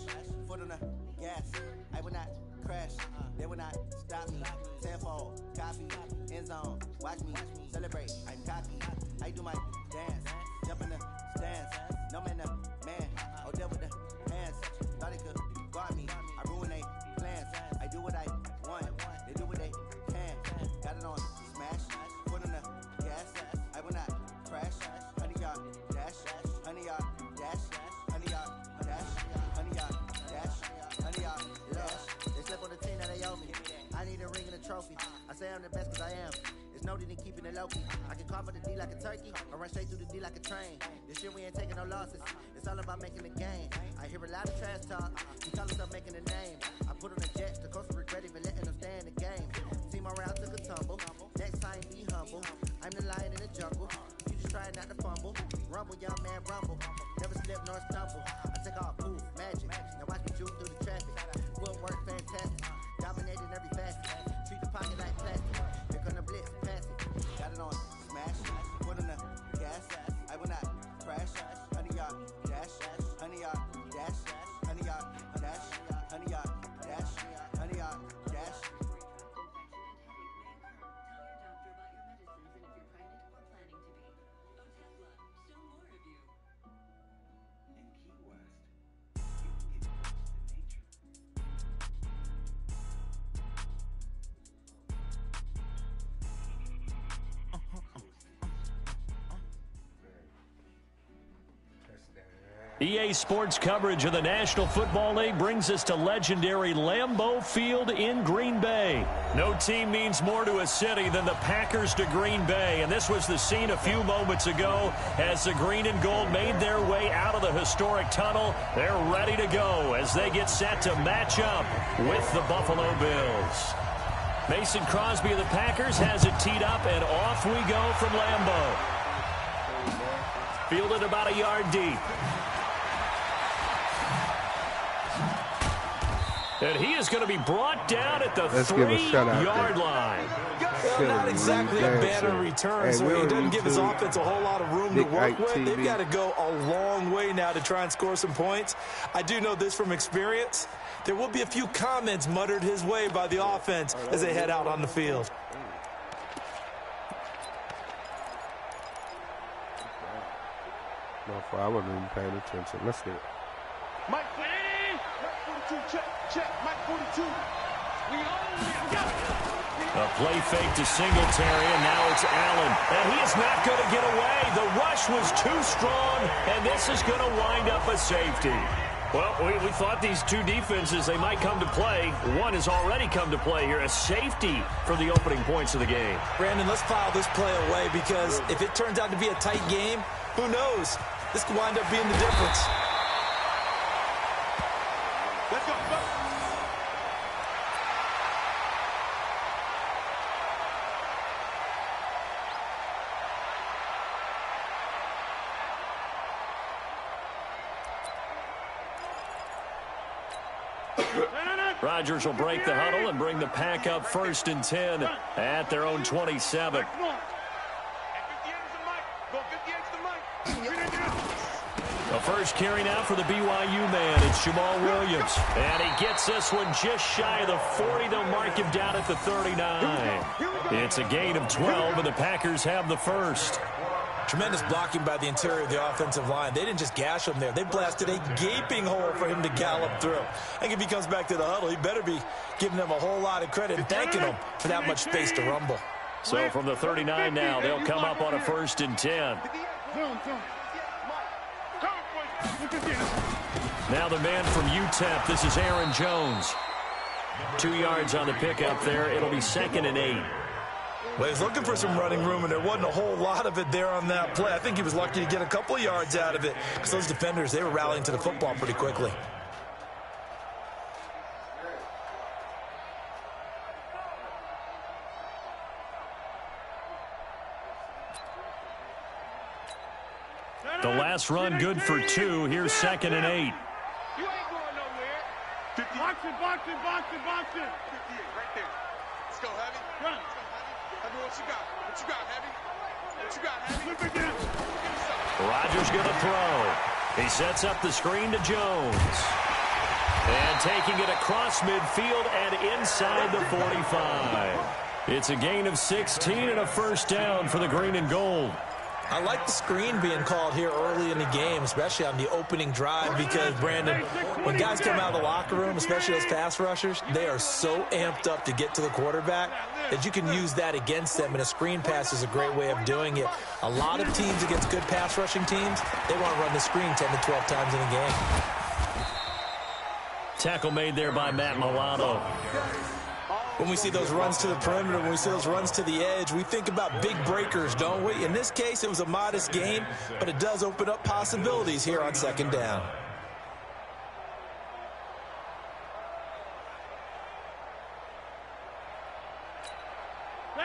foot on the gas. I will not crash, they will not stop me. Tenfold, copy, end zone, watch me celebrate. I'm cocky, I do my dance, jump in the stands. No man, the man, oh deal with the hands. Thought they could guard me, I ruin they plans. I do what I want, they do what they can. Got it on, smash, foot on the gas. I will not crash, 100-yard dash, 100-yard dash, 100-yard dash, 100-yard dash, 100-yard dash. They slip on the team that they owe me. I need a ring and a trophy. I say I'm the best cause I am. It's no need in keeping it low-key. I can cover the D like a turkey or run straight through the D like a train. This year we ain't taking no losses. It's all about making the game. I hear a lot of trash talk. You call yourself making a name. I put on the Jets. The coach regret even letting them stay in the game. Team around took a tumble. Next time be humble. I'm the lion in the jungle. You just try not to fumble. Rumble, young man, rumble. Never slip nor stumble. I take all poof, magic. Now watch me juke through the traffic. Footwork fantastic. Dominating every facet. Treat the pocket like plastic. Here come the blitz, pass it. Got it on, smash. Foot on the gas. I will not crash. 100-yard dash. 100-yard dash. 100-yard dash. 100-yard dash. 100-yard dash. EA Sports coverage of the National Football League brings us to legendary Lambeau Field in Green Bay. No team means more to a city than the Packers to Green Bay, and this was the scene a few moments ago as the green and gold made their way out of the historic tunnel. They're ready to go as they get set to match up with the Buffalo Bills. Mason Crosby of the Packers has it teed up, and off we go from Lambeau. Fielded about a yard deep. And he is going to be brought down at the 3-yard line. Well, not exactly a banner return, so he doesn't give his offense a whole lot of room to work with. They've got to go a long way now to try and score some points. I do know this from experience. There will be a few comments muttered his way by the offense as they head out on the field. No, I wasn't even paying attention. Let's do it. Mike 42, check, Mike 42. A play fake to Singletary, and now it's Allen. And he is not going to get away. The rush was too strong, and this is going to wind up a safety. Well, we thought these two defenses, they might come to play. One has already come to play here, a safety for the opening points of the game. Brandon, let's file this play away because if it turns out to be a tight game, who knows? This could wind up being the difference. Let's go. Rodgers will break the huddle and bring the Pack up 1st and 10 at their own 27. The first carry now for the BYU man. It's Jamal Williams. And he gets this one just shy of the 40. They'll mark him down at the 39. It's a gain of 12, and the Packers have the first. Tremendous blocking by the interior of the offensive line. They didn't just gash him there. They blasted a gaping hole for him to gallop through. I think if he comes back to the huddle, he better be giving them a whole lot of credit and thanking them for that much space to rumble. So from the 39 now, they'll come up on a 1st and 10. Now the man from UTEP, this is Aaron Jones. 2 yards on the pickup there. It'll be 2nd and 8. Well, he's looking for some running room, and there wasn't a whole lot of it there on that play. I think he was lucky to get a couple of yards out of it because those defenders, they were rallying to the football pretty quickly. The last run good for 2. Here's 2nd and 8. You ain't going nowhere. 50. Boxing. 58 right there. Let's go, Heavy. Run. Heavy, what you got? What you got, Heavy? What you got, Heavy? Look again. Rodgers going to throw. He sets up the screen to Jones. And taking it across midfield and inside the 45. It's a gain of 16 and a first down for the green and gold. I like the screen being called here early in the game, especially on the opening drive, because, Brandon, when guys come out of the locker room, especially those pass rushers, they are so amped up to get to the quarterback that you can use that against them, and a screen pass is a great way of doing it. A lot of teams against good pass rushing teams, they want to run the screen 10 to 12 times in a game. Tackle made there by Matt Milano. When we see those runs to the perimeter, when we see those runs to the edge, we think about big breakers, don't we? In this case, it was a modest gain, but it does open up possibilities here on 2nd down.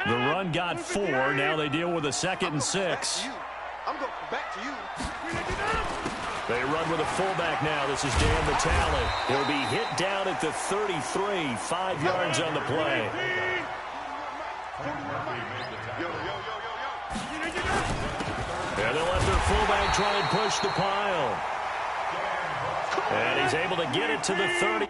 The run got 4. Now they deal with a 2nd and 6. I'm going back to you. They run with a fullback now. This is Dan Vitale. He'll be hit down at the 33, 5 yards on the play. And they'll let their fullback try and push the pile. And he's able to get it to the 30.